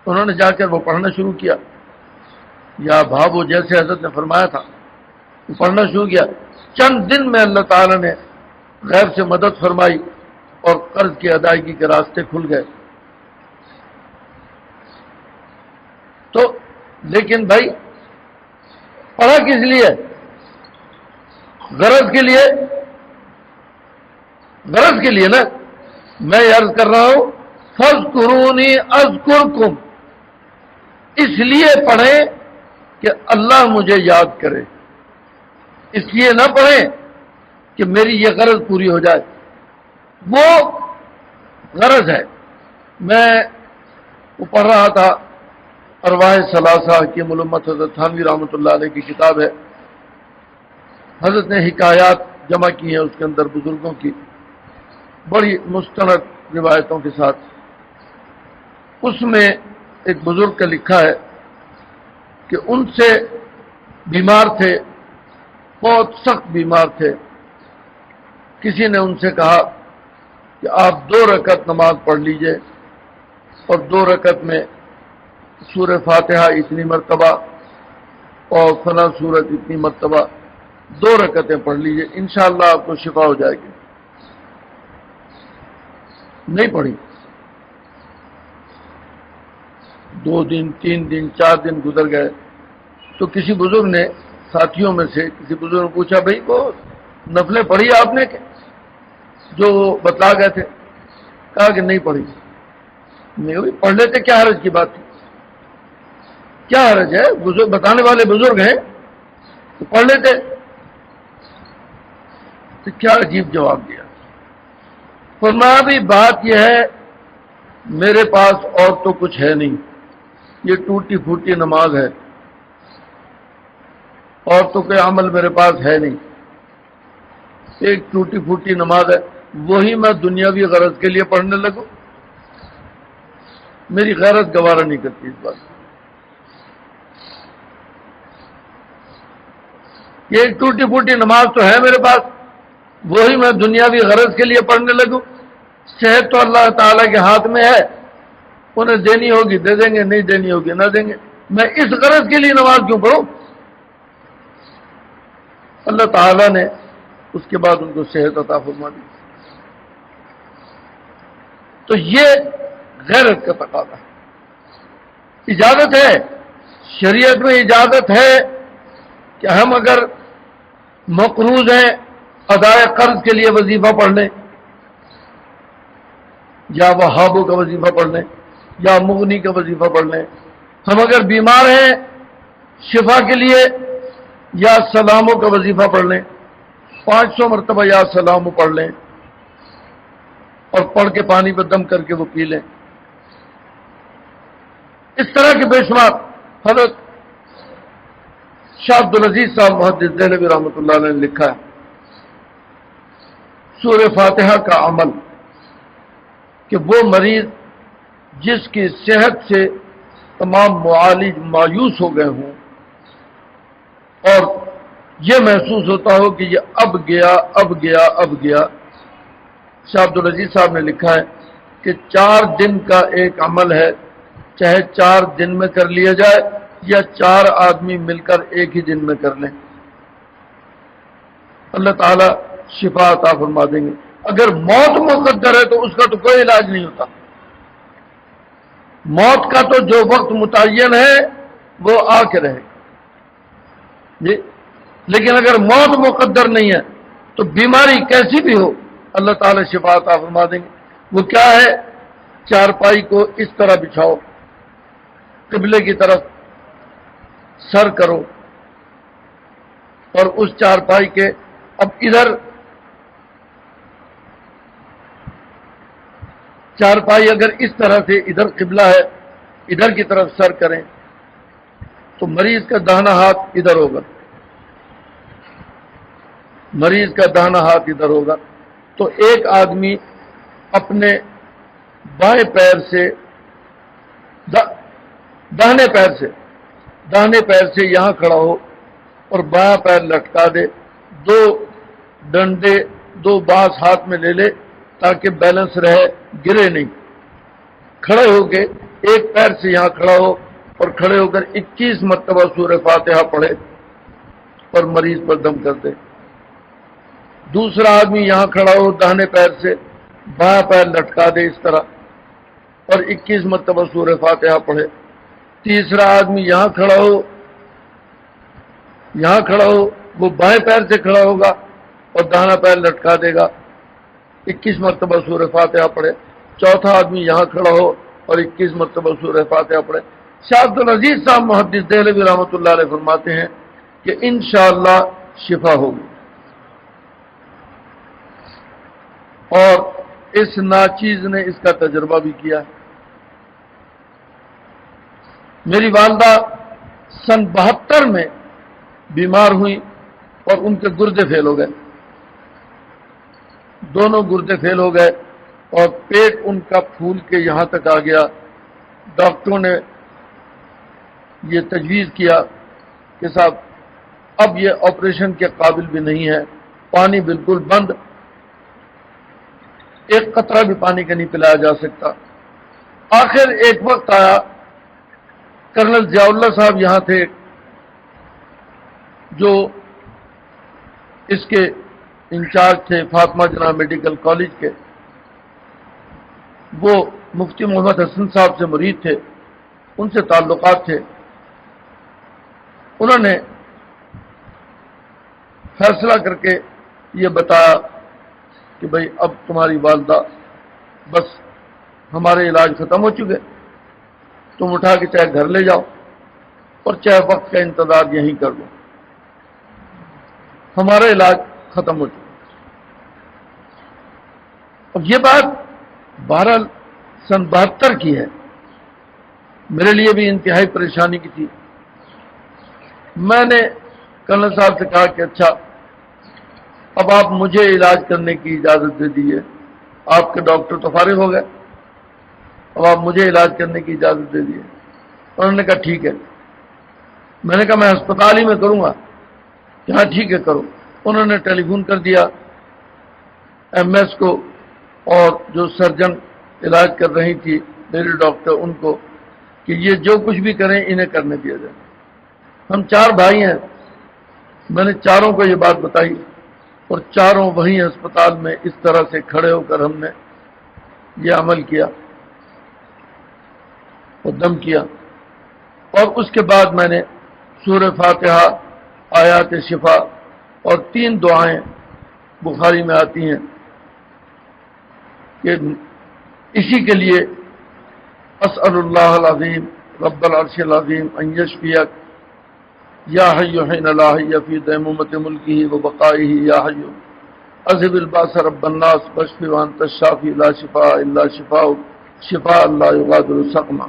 انہوں نے جا کر وہ پڑھنا شروع کیا. یا بھابو جیسے حضرت نے فرمایا تھا وہ پڑھنا شروع کیا. چند دن میں اللہ تعالیٰ نے غیب سے مدد فرمائی اور قرض کی ادائیگی کے راستے کھل گئے. تو لیکن بھائی پڑھا کس لیے؟ غرض کے لیے، غرض کے لیے نا. میں عرض کر رہا ہوں فاذکرونی اذکرکم، اس لیے پڑھیں کہ اللہ مجھے یاد کرے. اس لیے نہ پڑھیں کہ میری یہ غرض پوری ہو جائے. وہ غرض ہے. میں وہ پڑھ رہا تھا ارواح ثلاثہ کی ملمت حضرت تھانوی رحمۃ اللہ علیہ کی کتاب ہے. حضرت نے حکایات جمع کی ہیں اس کے اندر بزرگوں کی، بڑی مستند روایتوں کے ساتھ. اس میں ایک بزرگ کا لکھا ہے کہ ان سے بیمار تھے، بہت سخت بیمار تھے. کسی نے ان سے کہا کہ آپ 2 رکعت نماز پڑھ لیجئے اور 2 رکعت میں سورہ فاتحہ اتنی مرتبہ اور فلاں سورت اتنی مرتبہ 2 رکعتیں پڑھ لیجئے، انشاءاللہ آپ کو شفا ہو جائے گی. نہیں پڑھی. 2 دن 3 دن 4 دن گزر گئے تو کسی بزرگ نے، ساتھیوں میں سے کسی بزرگ نے پوچھا بھائی وہ نفلیں پڑھی آپ نے جو بتلا گئے تھے؟ کہا کہ نہیں پڑھی. نہیں پڑھ لیتے، کیا حرج کی بات تھی؟ کیا حرج ہے؟ بزرگ بتانے والے بزرگ ہیں تو پڑھ لیتے. تو کیا عجیب جواب دیا. فرمایا بھی بات یہ ہے میرے پاس اور تو کچھ ہے نہیں، یہ ٹوٹی پھوٹی نماز ہے، اور تو کوئی عمل میرے پاس ہے نہیں. ایک ٹوٹی پھوٹی نماز ہے، وہی میں دنیاوی غرض کے لیے پڑھنے لگوں. میری غیرت گوارا نہیں کرتی اس بات. یہ ایک ٹوٹی پھوٹی نماز تو ہے میرے پاس، وہی میں دنیاوی غرض کے لیے پڑھنے لگوں. صحت تو اللہ تعالیٰ کے ہاتھ میں ہے، انہیں دینی ہوگی دے دیں گے، نہیں دینی ہوگی نہ دیں گے. میں اس غرض کے لیے نماز کیوں پڑھوں؟ اللہ تعالیٰ نے اس کے بعد ان کو صحت عطا فرما دی. تو یہ غیرت کا تقاضا ہے. اجازت ہے، شریعت میں اجازت ہے کہ ہم اگر مقروض ہیں ادائے قرض کے لیے وظیفہ پڑھ لیں، یا وہابوں کا وظیفہ پڑھ لیں، یا مغنی کا وظیفہ پڑھ لیں. ہم اگر بیمار ہیں شفا کے لیے یا سلاموں کا وظیفہ پڑھ لیں، 500 مرتبہ یا سلام پڑھ لیں اور پڑھ کے پانی پہ دم کر کے وہ پی لیں. اس طرح کے بے شمار. حضرت شاہ عبدالعزیز صاحب محدث دہلوی رحمۃ اللہ علیہ نے لکھا ہے سورہ فاتحہ کا عمل، کہ وہ مریض جس کی صحت سے تمام معالج مایوس ہو گئے ہوں اور یہ محسوس ہوتا ہو کہ یہ اب گیا اب گیا اب گیا. شاہ عبدالعزیز صاحب نے لکھا ہے کہ 4 دن کا ایک عمل ہے، چاہے 4 دن میں کر لیا جائے یا 4 آدمی مل کر ایک ہی دن میں کر لیں، اللہ تعالی شفا عطا فرما دیں گے. اگر موت مقدر ہے تو اس کا تو کوئی علاج نہیں ہوتا. موت کا تو جو وقت متعین ہے وہ آ کے رہے جی. لیکن اگر موت مقدر نہیں ہے تو بیماری کیسی بھی ہو اللہ تعالی شفا عطا فرما دیں گے. وہ کیا ہے؟ چارپائی کو اس طرح بچھاؤ، قبلے کی طرف سر کرو، اور اس چارپائی کے اب ادھر چارپائی اگر اس طرح سے ادھر قبلہ ہے ادھر کی طرف سر کریں تو مریض کا داہنا ہاتھ ادھر ہوگا، مریض کا داہنا ہاتھ ادھر ہوگا. تو ایک آدمی اپنے بائیں پیر سے داہنے پیر سے یہاں کھڑا ہو اور بایاں پیر لٹکا دے، 2 ڈنڈے 2 بانس ہاتھ میں لے لے تاکہ بیلنس رہے، گرے نہیں. کھڑے ہو کے ایک پیر سے یہاں کھڑا ہو اور کھڑے ہو کر 21 مرتبہ سورہ فاتحہ پڑھے اور مریض پر دم کر دے. دوسرا آدمی یہاں کھڑا ہو داہنے پیر سے، بایاں پیر لٹکا دے اس طرح اور 21 مرتبہ سورہ فاتحہ پڑھے. تیسرا آدمی یہاں کھڑا ہو وہ بائیں پیر سے کھڑا ہوگا اور داہنا پیر لٹکا دے گا، 21 مرتبہ سورہ فاتحہ پڑھے. چوتھا آدمی یہاں کھڑا ہو اور 21 مرتبہ سورہ فاتحہ پڑھے. شاہ عبدالعزیز صاحب محدث دہلوی رحمۃ اللہ علیہ فرماتے ہیں کہ انشاءاللہ شفا ہوگی. اور اس ناچیز نے اس کا تجربہ بھی کیا ہے. میری والدہ سن 72 میں بیمار ہوئی اور ان کے گردے فیل ہو گئے، دونوں گردے فیل ہو گئے اور پیٹ ان کا پھول کے یہاں تک آ گیا. ڈاکٹروں نے یہ تجویز کیا کہ صاحب اب یہ آپریشن کے قابل بھی نہیں ہے، پانی بالکل بند، ایک قطرہ بھی پانی کا نہیں پلایا جا سکتا. آخر ایک وقت آیا، کرنل ضیاء اللہ صاحب یہاں تھے جو اس کے انچارج تھے فاطمہ جناح میڈیکل کالج کے. وہ مفتی محمد حسن صاحب سے مرید تھے، ان سے تعلقات تھے. انہوں نے فیصلہ کر کے یہ بتایا کہ بھئی اب تمہاری والدہ بس ہمارے علاج ختم ہو چکے، تم اٹھا کے چاہے گھر لے جاؤ اور چاہے وقت کا انتظار یہیں کر لو، ہمارا علاج ختم ہو چکا. اب یہ بات بہرحال سن 72 کی ہے، میرے لیے بھی انتہائی پریشانی کی تھی. میں نے کرنل صاحب سے کہا کہ اچھا اب آپ مجھے علاج کرنے کی اجازت دے دیجیے، آپ کے ڈاکٹر تو فارغ ہو گئے اب آپ مجھے علاج کرنے کی اجازت دے دیے۔ انہوں نے کہا ٹھیک ہے۔ میں نے کہا میں ہسپتال ہی میں کروں گا کہ ہاں ٹھیک ہے کرو۔ انہوں نے ٹیلی فون کر دیا ایم ایس کو اور جو سرجن علاج کر رہی تھی میری ڈاکٹر ان کو کہ یہ جو کچھ بھی کریں انہیں کرنے دیا جائے۔ ہم 4 بھائی ہیں، میں نے چاروں کو یہ بات بتائی اور چاروں وہیں ہسپتال میں اس طرح سے کھڑے ہو کر ہم نے یہ عمل کیا اور دم کیا۔ اور اس کے بعد میں نے سورہ فاتحہ، آیات شفا اور 3 دعائیں بخاری میں آتی ہیں کہ اسی کے لیے اسأل اللہ العظیم رب العرش العظیم ان یشفیک یا حی حین لا حی فی دیمومۃ ملکہ و بقائہ یا حی اذهب الباس رب الناس واشف وانت الشافی لا شفاء الا شفاءک شفاء لا یغادر سقما۔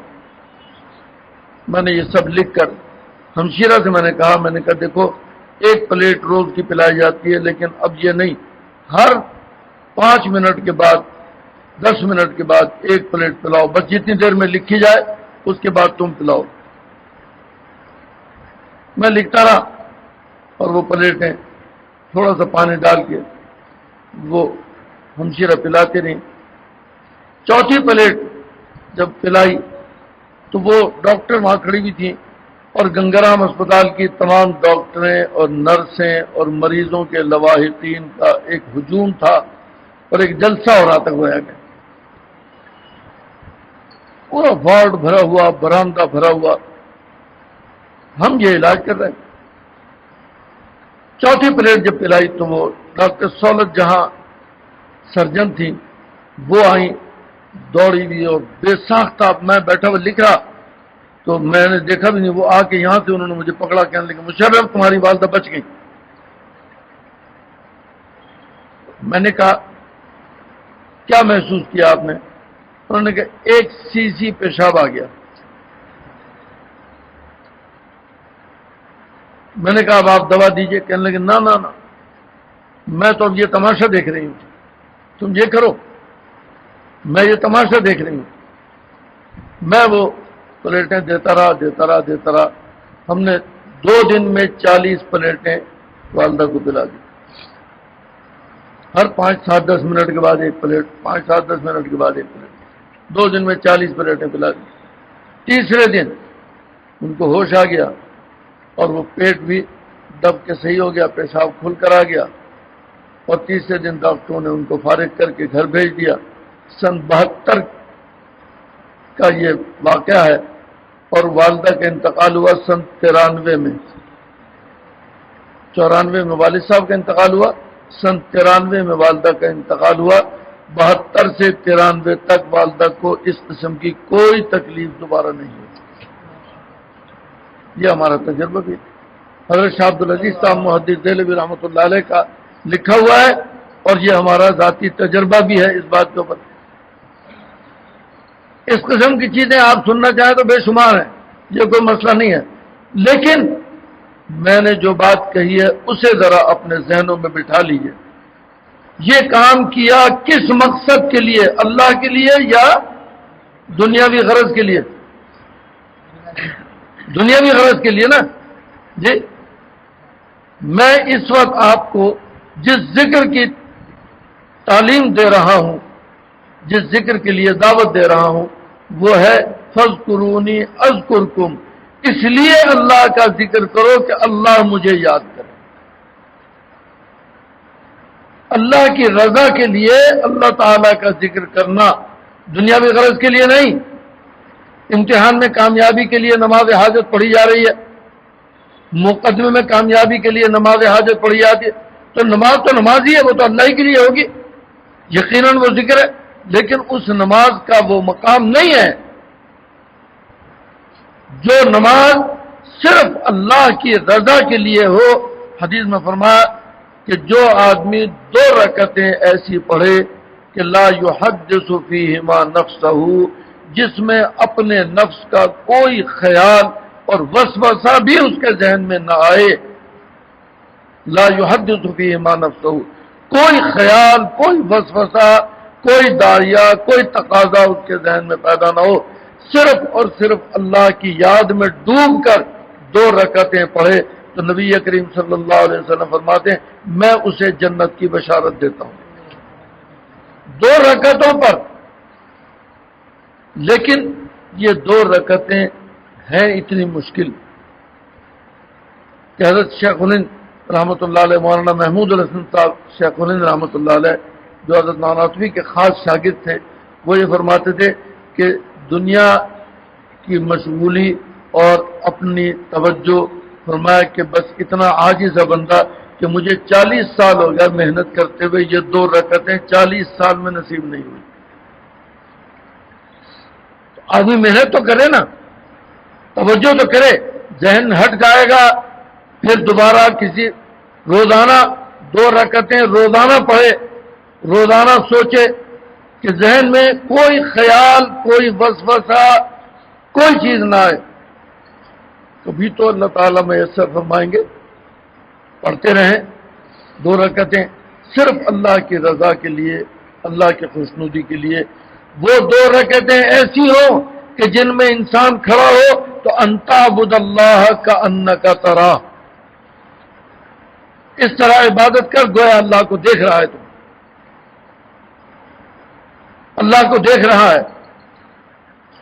میں نے یہ سب لکھ کر ہمشیرہ سے میں نے کہا دیکھو 1 پلیٹ روز کی پلائی جاتی ہے، لیکن اب یہ نہیں، ہر 5 منٹ کے بعد 10 منٹ کے بعد 1 پلیٹ پلاؤ، بس جتنی دیر میں لکھی جائے اس کے بعد تم پلاؤ۔ میں لکھتا رہا اور وہ پلیٹیں تھوڑا سا پانی ڈال کے وہ ہمشیرہ پلاتے رہی۔ 4تھی پلیٹ جب پلائی تو وہ ڈاکٹر وہاں کھڑی ہوئی تھیں اور گنگرام اسپتال کی تمام ڈاکٹریں اور نرسیں اور مریضوں کے لواحقین کا ایک ہجوم تھا اور ایک جلسہ ہو رہا تھا گویا کہ پورا وارڈ بھرا ہوا، برآمدہ بھرا ہوا، ہم یہ علاج کر رہے ہیں۔ 4تھی پلیٹ جب پلائی تو وہ ڈاکٹر سہولت جہاں سرجن تھی وہ آئیں دوڑی ہوئی اور بے ساختہ، میں بیٹھا ہوا لکھ رہا تو میں نے دیکھا بھی نہیں، وہ آ کے یہاں سے انہوں نے مجھے پکڑا، کہنے لگے مشرف تمہاری والدہ بچ گئی۔ میں نے کہا کیا محسوس کیا آپ نے؟ انہوں نے کہا 1 cc پیشاب آ گیا۔ میں نے کہا اب آپ دوا دیجئے، کہنے لگے نہ نہ نہ، میں تو اب یہ تماشا دیکھ رہی ہوں، تم یہ کرو، میں یہ تماشا دیکھ رہی ہوں۔ میں وہ پلیٹیں دیتا رہا۔ ہم نے 2 دن میں 40 پلیٹیں والدہ کو پلا دی، ہر 5-7-10 منٹ کے بعد 1 پلیٹ، 5-7-10 منٹ کے بعد 1 پلیٹ، 2 دن میں 40 پلیٹیں پلا دی۔ تیسرے دن ان کو ہوش آ گیا اور وہ پیٹ بھی دب کے صحیح ہو گیا، پیشاب کھل کر آ گیا، اور تیسرے دن ڈاکٹروں نے ان کو فارغ کر کے گھر بھیج دیا۔ سن 72 کا یہ واقعہ ہے اور والدہ کا انتقال ہوا سن 93 میں۔ 94 میں والد صاحب کا انتقال ہوا، سن 93 میں والدہ کا انتقال ہوا۔ 72 سے 93 تک والدہ کو اس قسم کی کوئی تکلیف دوبارہ نہیں ہوئی۔ یہ ہمارا تجربہ بھی حضرت شاہ عبدالعزیز صاحب محدث دہلوی رحمۃ اللہ علیہ کا لکھا ہوا ہے، اور یہ ہمارا ذاتی تجربہ بھی ہے اس بات کے اوپر۔ اس قسم کی چیزیں آپ سننا چاہیں تو بے شمار ہیں، یہ کوئی مسئلہ نہیں ہے، لیکن میں نے جو بات کہی ہے اسے ذرا اپنے ذہنوں میں بٹھا لیجئے۔ یہ کام کیا کس مقصد کے لیے؟ اللہ کے لیے یا دنیاوی غرض کے لیے؟ دنیاوی غرض کے لیے نا جی۔ میں اس وقت آپ کو جس ذکر کی تعلیم دے رہا ہوں، جس ذکر کے لیے دعوت دے رہا ہوں، وہ ہے فاذکرونی اذکرکم، اس لیے اللہ کا ذکر کرو کہ اللہ مجھے یاد کرے۔ اللہ کی رضا کے لیے اللہ تعالی کا ذکر کرنا، دنیاوی غرض کے لیے نہیں۔ امتحان میں کامیابی کے لیے نماز حاجت پڑھی جا رہی ہے، مقدمے میں کامیابی کے لیے نماز حاجت پڑھی جاتی ہے، تو نماز ہی ہے، وہ تو اللہ کے لیے ہوگی، یقیناً وہ ذکر ہے، لیکن اس نماز کا وہ مقام نہیں ہے جو نماز صرف اللہ کی رضا کے لیے ہو۔ حدیث میں فرمایا کہ جو آدمی 2 رکعتیں ایسی پڑھے کہ لا یحدث فیہما نفسہ، جس میں اپنے نفس کا کوئی خیال اور وسوسہ بھی اس کے ذہن میں نہ آئے، لا یحدث فیہما نفسہ، کوئی خیال، کوئی وسوسہ، کوئی داعیہ کوئی تقاضا اس کے ذہن میں پیدا نہ ہو، صرف اور صرف اللہ کی یاد میں ڈوب کر 2 رکعتیں پڑھے تو نبی کریم صلی اللہ علیہ وسلم فرماتے ہیں میں اسے جنت کی بشارت دیتا ہوں 2 رکعتوں پر۔ لیکن یہ 2 رکعتیں ہیں اتنی مشکل کہ حضرت شیخ الہند رحمۃ اللہ علیہ، مولانا محمود الحسن صاحب شیخ الہند رحمۃ اللہ علیہ جو حضرت نانوتوی کے خاص شاگرد تھے، وہ یہ فرماتے تھے کہ دنیا کی مشغولی اور اپنی توجہ، فرمایا کہ بس اتنا عاجز ہے بندہ کہ مجھے 40 سال ہو گیا محنت کرتے ہوئے، یہ 2 رکعتیں 40 سال میں نصیب نہیں ہوئی۔ تو آدمی محنت تو کرے نا، توجہ تو کرے، ذہن ہٹ جائے گا، پھر دوبارہ کسی روزانہ 2 رکعتیں روزانہ پڑھے، روزانہ سوچے کہ ذہن میں کوئی خیال، کوئی وسوسہ، کوئی چیز نہ آئے، کبھی تو اللہ تعالیٰ میسر فرمائیں گے۔ پڑھتے رہیں 2 رکعتیں صرف اللہ کی رضا کے لیے، اللہ کی خوشنودی کے لیے، وہ 2 رکعتیں ایسی ہوں کہ جن میں انسان کھڑا ہو تو انت عبد اللہ کا انک تراہ، اس طرح عبادت کر گویا اللہ کو دیکھ رہا ہے، تو اللہ کو دیکھ رہا ہے۔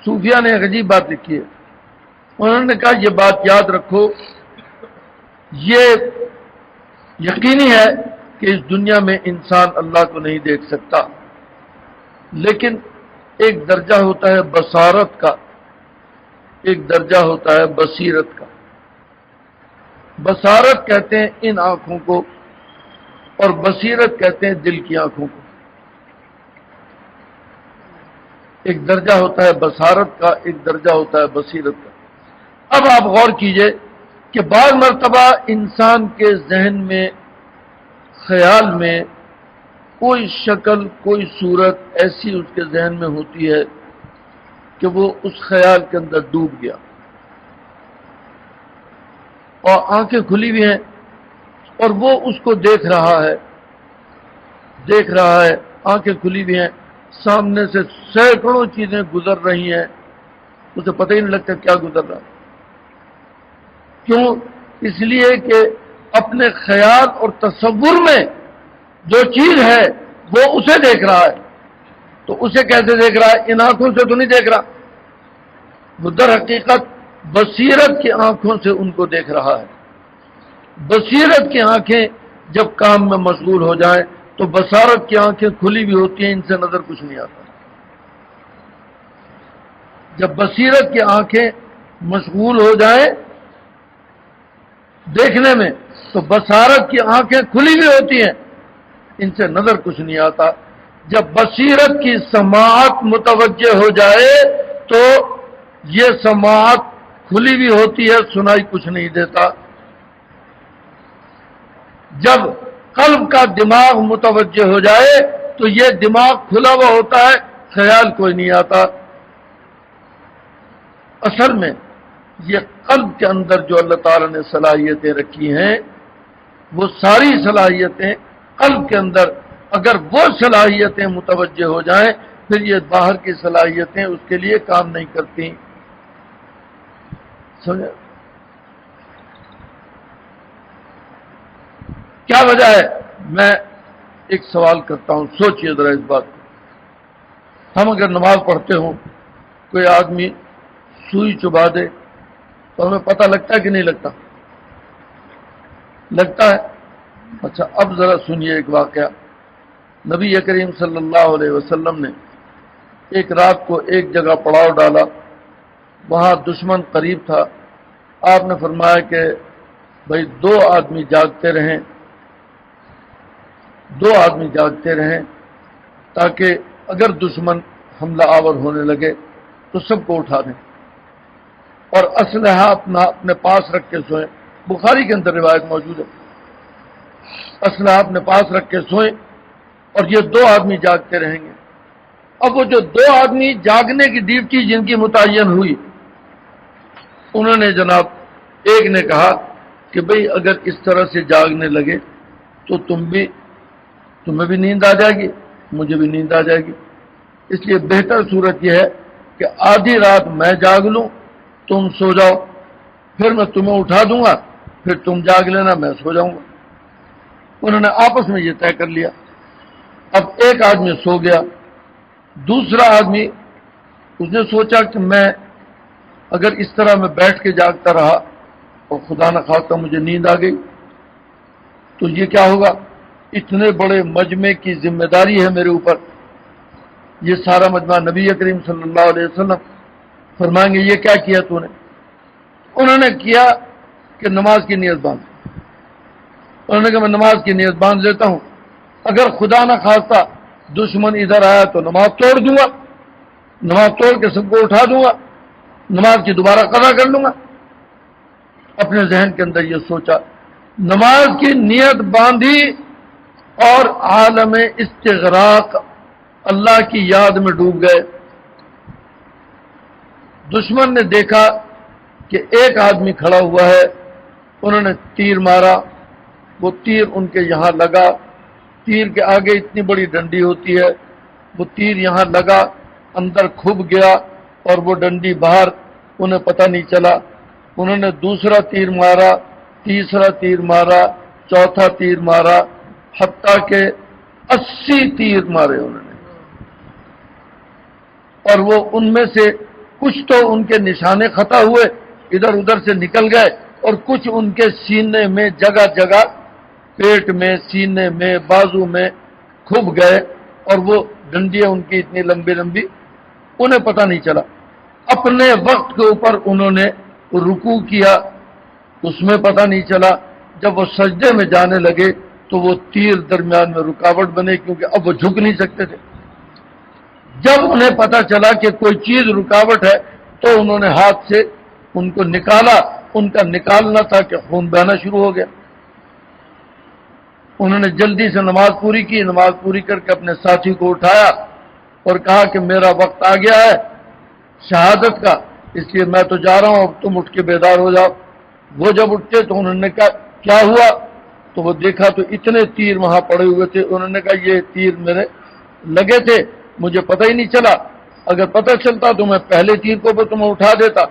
صوفیہ نے ایک عجیب بات لکھی ہے، انہوں نے کہا یہ بات یاد رکھو، یہ یقینی ہے کہ اس دنیا میں انسان اللہ کو نہیں دیکھ سکتا، لیکن ایک درجہ ہوتا ہے بصارت کا، ایک درجہ ہوتا ہے بصیرت کا۔ بصارت کہتے ہیں ان آنکھوں کو، اور بصیرت کہتے ہیں دل کی آنکھوں کو۔ ایک درجہ ہوتا ہے بصارت کا، ایک درجہ ہوتا ہے بصیرت کا۔ اب آپ غور کیجئے کہ بعض مرتبہ انسان کے ذہن میں، خیال میں کوئی شکل، کوئی صورت ایسی اس کے ذہن میں ہوتی ہے کہ وہ اس خیال کے اندر ڈوب گیا، اور آنکھیں کھلی ہوئی ہیں اور وہ اس کو دیکھ رہا ہے، آنکھیں کھلی ہوئی ہیں، سامنے سے سینکڑوں چیزیں گزر رہی ہیں، اسے پتہ ہی نہیں لگتا کیا گزر رہا ہے۔ کیوں؟ اس لیے کہ اپنے خیال اور تصور میں جو چیز ہے وہ اسے دیکھ رہا ہے، تو اسے کیسے دیکھ رہا ہے؟ ان آنکھوں سے تو نہیں دیکھ رہا، وہ در حقیقت بصیرت کی آنکھوں سے ان کو دیکھ رہا ہے۔ بصیرت کی آنکھیں جب کام میں مشغول ہو جائیں تو بصارت کی آنکھیں کھلی بھی ہوتی ہیں، ان سے نظر کچھ نہیں آتا۔ جب بصیرت کی آنکھیں مشغول ہو جائیں دیکھنے میں تو بصارت کی آنکھیں کھلی بھی ہوتی ہیں، ان سے نظر کچھ نہیں آتا۔ جب بصیرت کی سماعت متوجہ ہو جائے تو یہ سماعت کھلی بھی ہوتی ہے، سنائی کچھ نہیں دیتا۔ جب قلب کا دماغ متوجہ ہو جائے تو یہ دماغ کھلا ہوا ہوتا ہے، خیال کوئی نہیں آتا۔ اصل میں یہ قلب کے اندر جو اللہ تعالیٰ نے صلاحیتیں رکھی ہیں، وہ ساری صلاحیتیں قلب کے اندر، اگر وہ صلاحیتیں متوجہ ہو جائیں پھر یہ باہر کی صلاحیتیں اس کے لیے کام نہیں کرتی۔ سمجھے؟ کیا وجہ ہے؟ میں ایک سوال کرتا ہوں، سوچئے ذرا اس بات کو۔ ہم اگر نماز پڑھتے ہوں، کوئی آدمی سوئی چبھا دے تو ہمیں پتہ لگتا ہے کہ نہیں لگتا؟ لگتا ہے۔ اچھا، اب ذرا سنیے ایک واقعہ۔ نبی کریم صلی اللہ علیہ وسلم نے ایک رات کو ایک جگہ پڑاؤ ڈالا، وہاں دشمن قریب تھا۔ آپ نے فرمایا کہ بھائی 2 آدمی جاگتے رہیں، 2 آدمی جاگتے رہیں تاکہ اگر دشمن حملہ آور ہونے لگے تو سب کو اٹھا دیں، اور اسلحہ اپنے پاس رکھ کے سوئیں۔ بخاری کے اندر روایت موجود ہے، اسلحہ اپنے پاس رکھ کے سوئیں، اور یہ 2 آدمی جاگتے رہیں گے۔ اب وہ جو 2 آدمی جاگنے کی ڈیوٹی جن کی متعین ہوئی، انہوں نے جناب ایک نے کہا کہ بھئی اگر اس طرح سے جاگنے لگے تو تمہیں بھی نیند آ جائے گی، مجھے بھی نیند آ جائے گی۔ اس لیے بہتر صورت یہ ہے کہ آدھی رات میں جاگ لوں، تم سو جاؤ، پھر میں تمہیں اٹھا دوں گا، پھر تم جاگ لینا، میں سو جاؤں گا۔ انہوں نے آپس میں یہ طے کر لیا۔ اب ایک آدمی سو گیا، دوسرا آدمی اس نے سوچا کہ میں اگر اس طرح میں بیٹھ کے جاگتا رہا اور خدا نخواستہ مجھے نیند آ گئی تو یہ کیا ہوگا؟ اتنے بڑے مجمع کی ذمہ داری ہے میرے اوپر، یہ سارا مجمع نبی کریم صلی اللہ علیہ وسلم فرمائیں گے یہ کیا کیا تو نے؟ انہوں نے کیا کہ نماز کی نیت باندھ۔ انہوں نے کہا میں نماز کی نیت باندھ لیتا ہوں، اگر خدا نہ خواستہ دشمن ادھر آیا تو نماز توڑ دوں گا، نماز توڑ کے سب کو اٹھا دوں گا، نماز کی دوبارہ قضا کر لوں گا۔ اپنے ذہن کے اندر یہ سوچا، نماز کی نیت باندھی اور عالم استغراق اللہ کی یاد میں ڈوب گئے۔ دشمن نے دیکھا کہ ایک آدمی کھڑا ہوا ہے، انہوں نے تیر مارا، وہ تیر ان کے یہاں لگا، تیر کے آگے اتنی بڑی ڈنڈی ہوتی ہے، وہ تیر یہاں لگا، اندر کھب گیا اور وہ ڈنڈی باہر، انہیں پتہ نہیں چلا۔ انہوں نے دوسرا تیر مارا، تیسرا تیر مارا، چوتھا تیر مارا، حتیٰ کہ 80 تیر مارے انہوں نے، اور وہ ان میں سے کچھ تو ان کے نشانے خطا ہوئے، ادھر ادھر سے نکل گئے، اور کچھ ان کے سینے میں جگہ جگہ، پیٹ میں، سینے میں، بازو میں کھب گئے، اور وہ ڈنڈیاں ان کی اتنی لمبی لمبی، انہیں پتہ نہیں چلا۔ اپنے وقت کے اوپر انہوں نے رکوع کیا، اس میں پتہ نہیں چلا۔ جب وہ سجدے میں جانے لگے تو وہ تیر درمیان میں رکاوٹ بنے، کیونکہ اب وہ جھک نہیں سکتے تھے۔ جب انہیں پتہ چلا کہ کوئی چیز رکاوٹ ہے تو انہوں نے ہاتھ سے ان کو نکالا، ان کا نکالنا تھا کہ خون بہنا شروع ہو گیا۔ انہوں نے جلدی سے نماز پوری کی، نماز پوری کر کے اپنے ساتھی کو اٹھایا اور کہا کہ میرا وقت آ گیا ہے شہادت کا، اس لیے میں تو جا رہا ہوں، اب تم اٹھ کے بیدار ہو جاؤ۔ وہ جب اٹھتے تو انہوں نے کہا کیا ہوا؟ تو وہ دیکھا تو اتنے تیر وہاں پڑے ہوئے تھے۔ انہوں نے کہا یہ تیر میرے لگے تھے، مجھے پتہ ہی نہیں چلا، اگر پتہ چلتا تو میں پہلے تیر کو تمہیں اٹھا دیتا،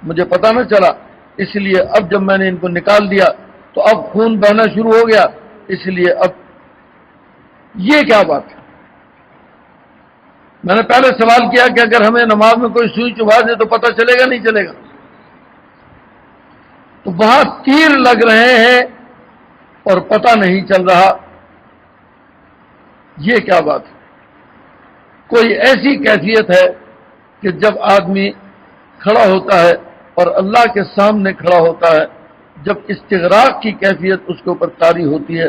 مجھے پتہ نہ چلا، اس لیے اب جب میں نے ان کو نکال دیا تو اب خون بہنا شروع ہو گیا، اس لیے اب یہ کیا بات ہے؟ میں نے پہلے سوال کیا کہ اگر ہمیں نماز میں کوئی سوئی چبھا دے تو پتہ چلے گا نہیں چلے گا؟ تو وہاں تیر لگ رہے ہیں اور پتہ نہیں چل رہا، یہ کیا بات ہے؟ کوئی ایسی کیفیت ہے کہ جب آدمی کھڑا ہوتا ہے اور اللہ کے سامنے کھڑا ہوتا ہے، جب استغراق کی کیفیت اس کے اوپر طاری ہوتی ہے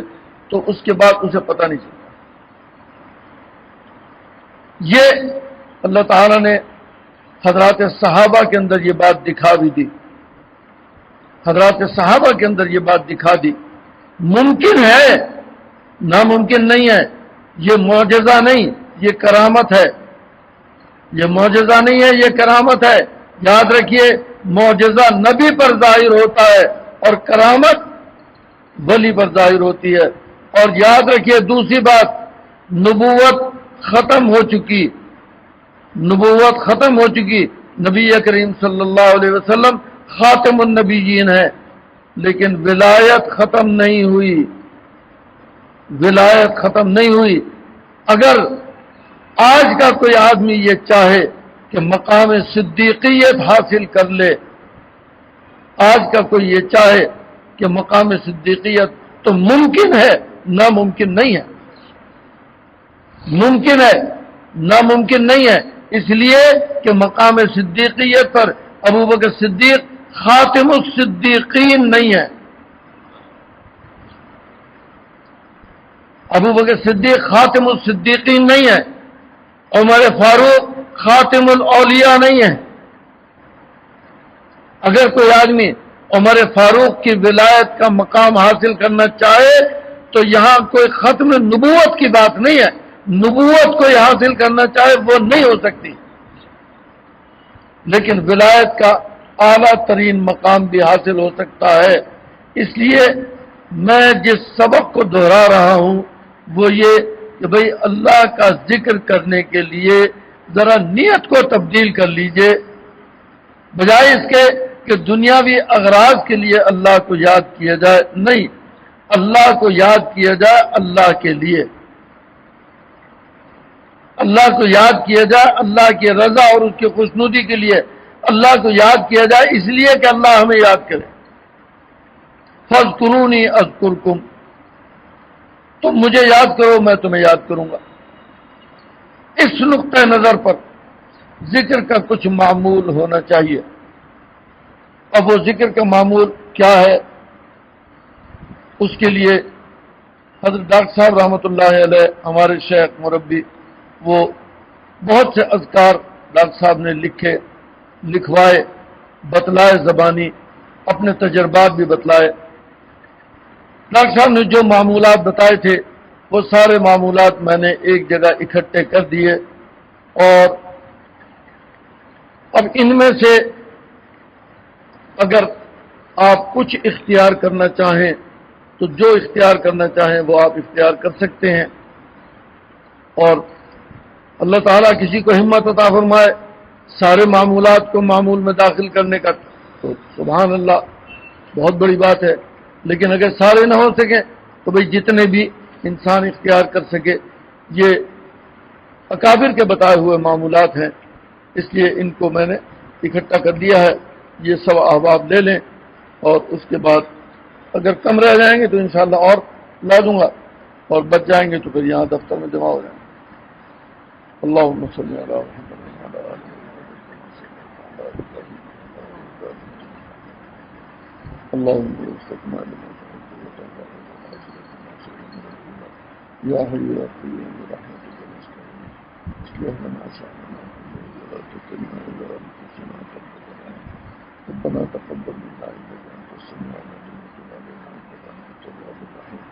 تو اس کے بعد اسے پتہ نہیں چلتا۔ یہ اللہ تعالیٰ نے حضرات صحابہ کے اندر یہ بات دکھا بھی دی، حضرات صحابہ کے اندر یہ بات دکھا دی۔ ممکن ہے، ناممکن نہیں ہے، یہ معجزہ نہیں، یہ کرامت ہے، یہ معجزہ نہیں ہے، یہ کرامت ہے۔ یاد رکھیے، معجزہ نبی پر ظاہر ہوتا ہے اور کرامت ولی پر ظاہر ہوتی ہے۔ اور یاد رکھیے دوسری بات، نبوت ختم ہو چکی، نبوت ختم ہو چکی، نبی کریم صلی اللہ علیہ وسلم خاتم النبیین ہے، لیکن ولایت ختم نہیں ہوئی، ولایت ختم نہیں ہوئی۔ اگر آج کا کوئی آدمی یہ چاہے کہ مقام صدیقیت حاصل کر لے، آج کا کوئی یہ چاہے کہ مقام صدیقیت، تو ممکن ہے، ناممکن نہیں ہے، ممکن ہے، ناممکن نہیں ہے، اس لیے کہ مقام صدیقیت پر ابوبکر صدیق خاتم الصدیقین نہیں ہے، ابوبکر صدیق خاتم الصدیقین نہیں ہے، عمر فاروق خاتم الاولیاء نہیں ہے۔ اگر کوئی آدمی عمر فاروق کی ولایت کا مقام حاصل کرنا چاہے تو یہاں کوئی ختم نبوت کی بات نہیں ہے، نبوت کوئی حاصل کرنا چاہے وہ نہیں ہو سکتی، لیکن ولایت کا اعلیٰ ترین مقام بھی حاصل ہو سکتا ہے۔ اس لیے میں جس سبق کو دہرا رہا ہوں وہ یہ کہ بھئی اللہ کا ذکر کرنے کے لیے ذرا نیت کو تبدیل کر لیجئے، بجائے اس کے کہ دنیاوی اغراض کے لیے اللہ کو یاد کیا جائے، نہیں، اللہ کو یاد کیا جائے اللہ کے لیے، اللہ کو یاد کیا جائے اللہ کی رضا اور اس کی خوشنودی کے لیے، اللہ کو یاد کیا جائے اس لیے کہ اللہ ہمیں یاد کرے۔ فاذکرونی اذکرکم، تم مجھے یاد کرو میں تمہیں یاد کروں گا۔ اس نقطہ نظر پر ذکر کا کچھ معمول ہونا چاہیے۔ اب وہ ذکر کا معمول کیا ہے؟ اس کے لیے حضرت ڈاکٹر صاحب رحمۃ اللہ علیہ ہمارے شیخ مربی، وہ بہت سے اذکار ڈاکٹر صاحب نے لکھوائے، بتلائے، زبانی اپنے تجربات بھی بتلائے۔ ڈاکٹر صاحب نے جو معمولات بتائے تھے وہ سارے معمولات میں نے ایک جگہ اکٹھے کر دیے، اور اب ان میں سے اگر آپ کچھ اختیار کرنا چاہیں تو جو اختیار کرنا چاہیں وہ آپ اختیار کر سکتے ہیں، اور اللہ تعالیٰ کسی کو ہمت عطا فرمائے سارے معمولات کو معمول میں داخل کرنے کا، تو سبحان اللہ، بہت بڑی بات ہے۔ لیکن اگر سارے نہ ہو سکیں تو بھئی جتنے بھی انسان اختیار کر سکے، یہ اکابر کے بتائے ہوئے معمولات ہیں، اس لیے ان کو میں نے اکٹھا کر دیا ہے۔ یہ سب احباب لے لیں، اور اس کے بعد اگر کم رہ جائیں گے تو انشاءاللہ اور لا دوں گا، اور بچ جائیں گے تو پھر یہاں دفتر میں جمع ہو جائیں گے۔ اللہم صلی علی محمد وعلی آل محمد۔ اللہم یا حی یا قیوم برحمتک نستعین اصلح لنا شأننا كله ولا تكلنا إلى أنفسنا طرفة عين ربنا تقبل منا إنك أنت السميع العليم وتب علينا إنك أنت التواب الرحيم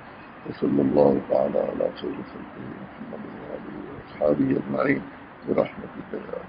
وصلى الله تعالى على خير خلقه محمد وآله وأصحابه أجمعين برحمتك يا